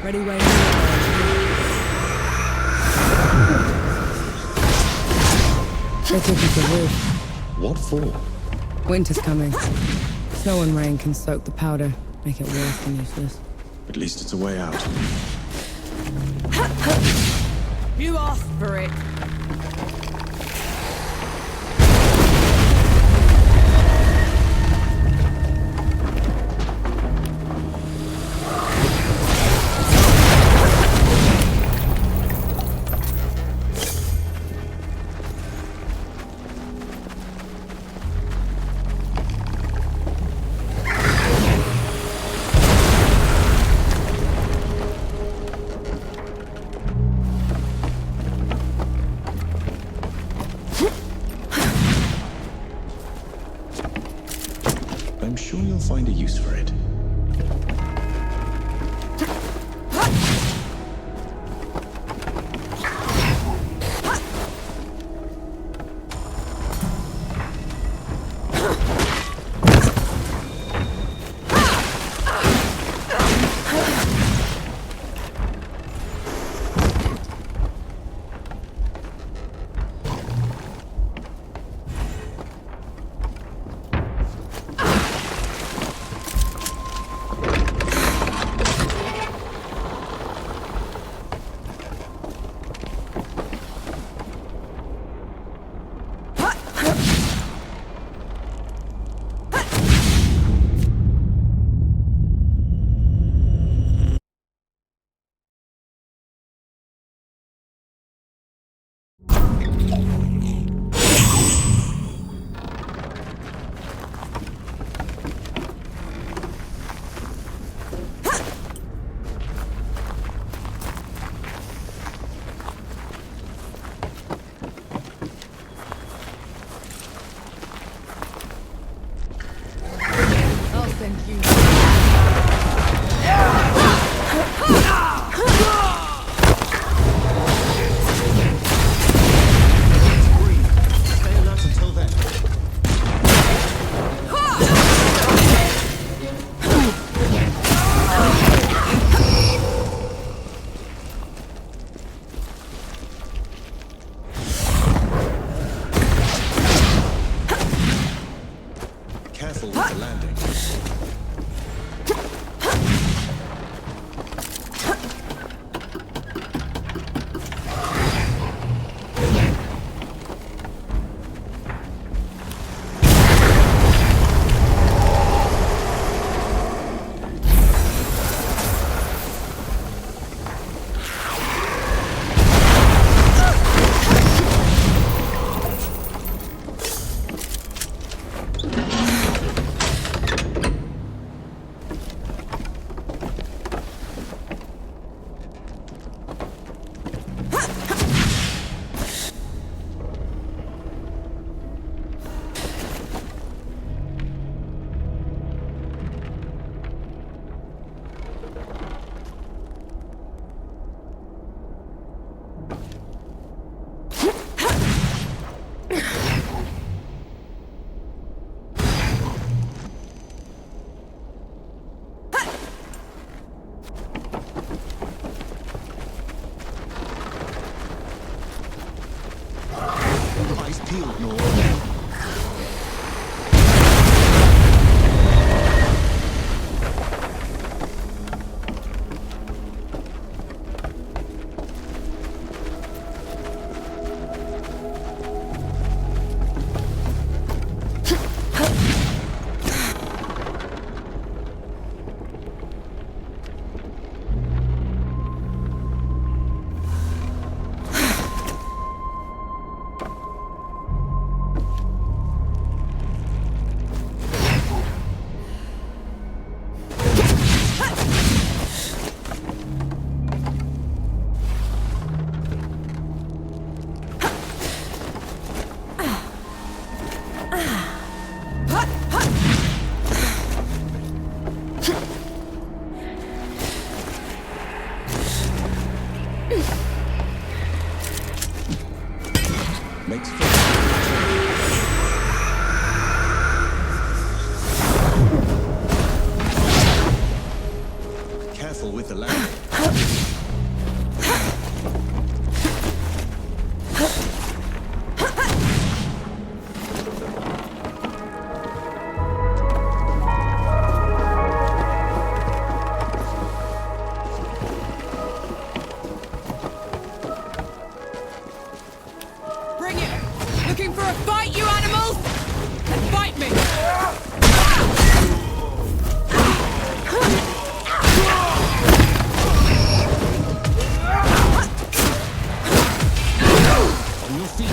Speaker 3: Ready when They took you to the roof.
Speaker 9: What for?
Speaker 3: Winter's coming. Snow and rain can soak the powder, make it worse than useless.
Speaker 9: At least it's a way out.
Speaker 3: You asked for it.
Speaker 9: I'm sure you'll find a use for it. Careful with the landing. Eyes peeled, Nor. Makes careful with the landing.
Speaker 3: Bring it! Looking for a fight, you animals? Then fight me!
Speaker 12: On your feet.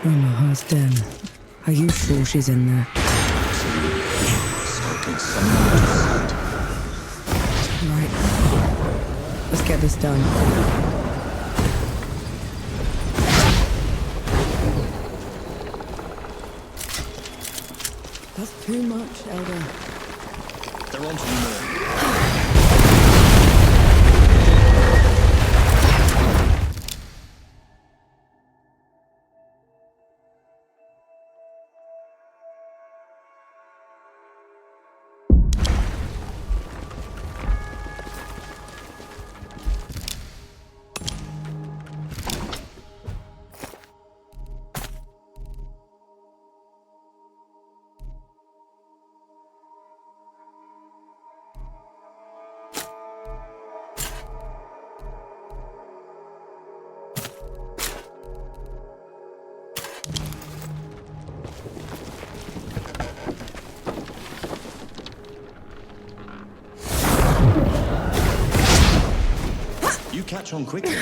Speaker 3: Omaha's den. Are you sure she's in there? Right. Let's get this done. That's too much, Elder.
Speaker 12: They're on to you more.
Speaker 9: You catch on quickly.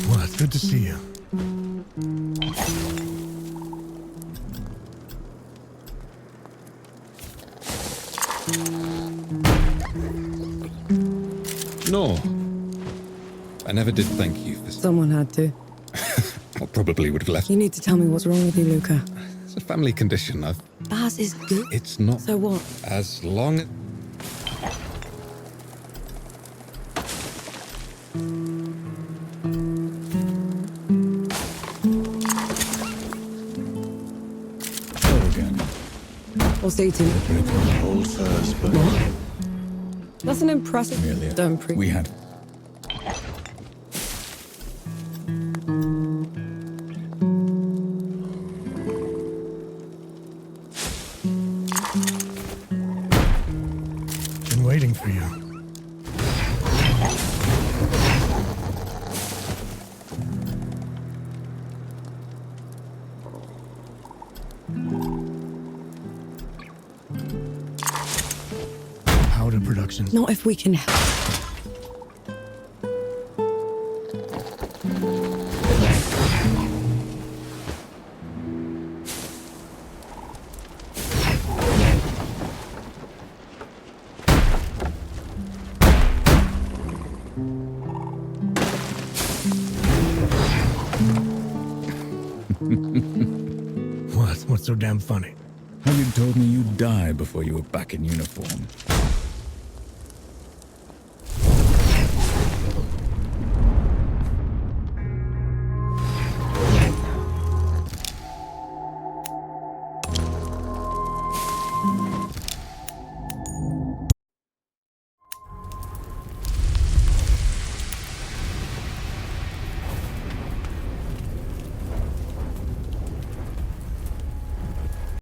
Speaker 1: Well, it's good to see you.
Speaker 7: No. I never did thank you for...
Speaker 3: Someone had to.
Speaker 7: I probably would have left.
Speaker 3: You need to tell me what's wrong with you, Luca.
Speaker 7: It's a family condition.
Speaker 3: Baz is good.
Speaker 7: It's not...
Speaker 3: So what?
Speaker 7: As long...
Speaker 3: What's eating?
Speaker 14: Hold first, but...
Speaker 3: That's an impressive...
Speaker 2: Amelia,
Speaker 3: Don't pre...
Speaker 2: we had...
Speaker 1: Been waiting for you. Powder production.
Speaker 3: Not if we can help.
Speaker 1: What's so damn funny?
Speaker 2: How you told me you'd die before you were back in uniform.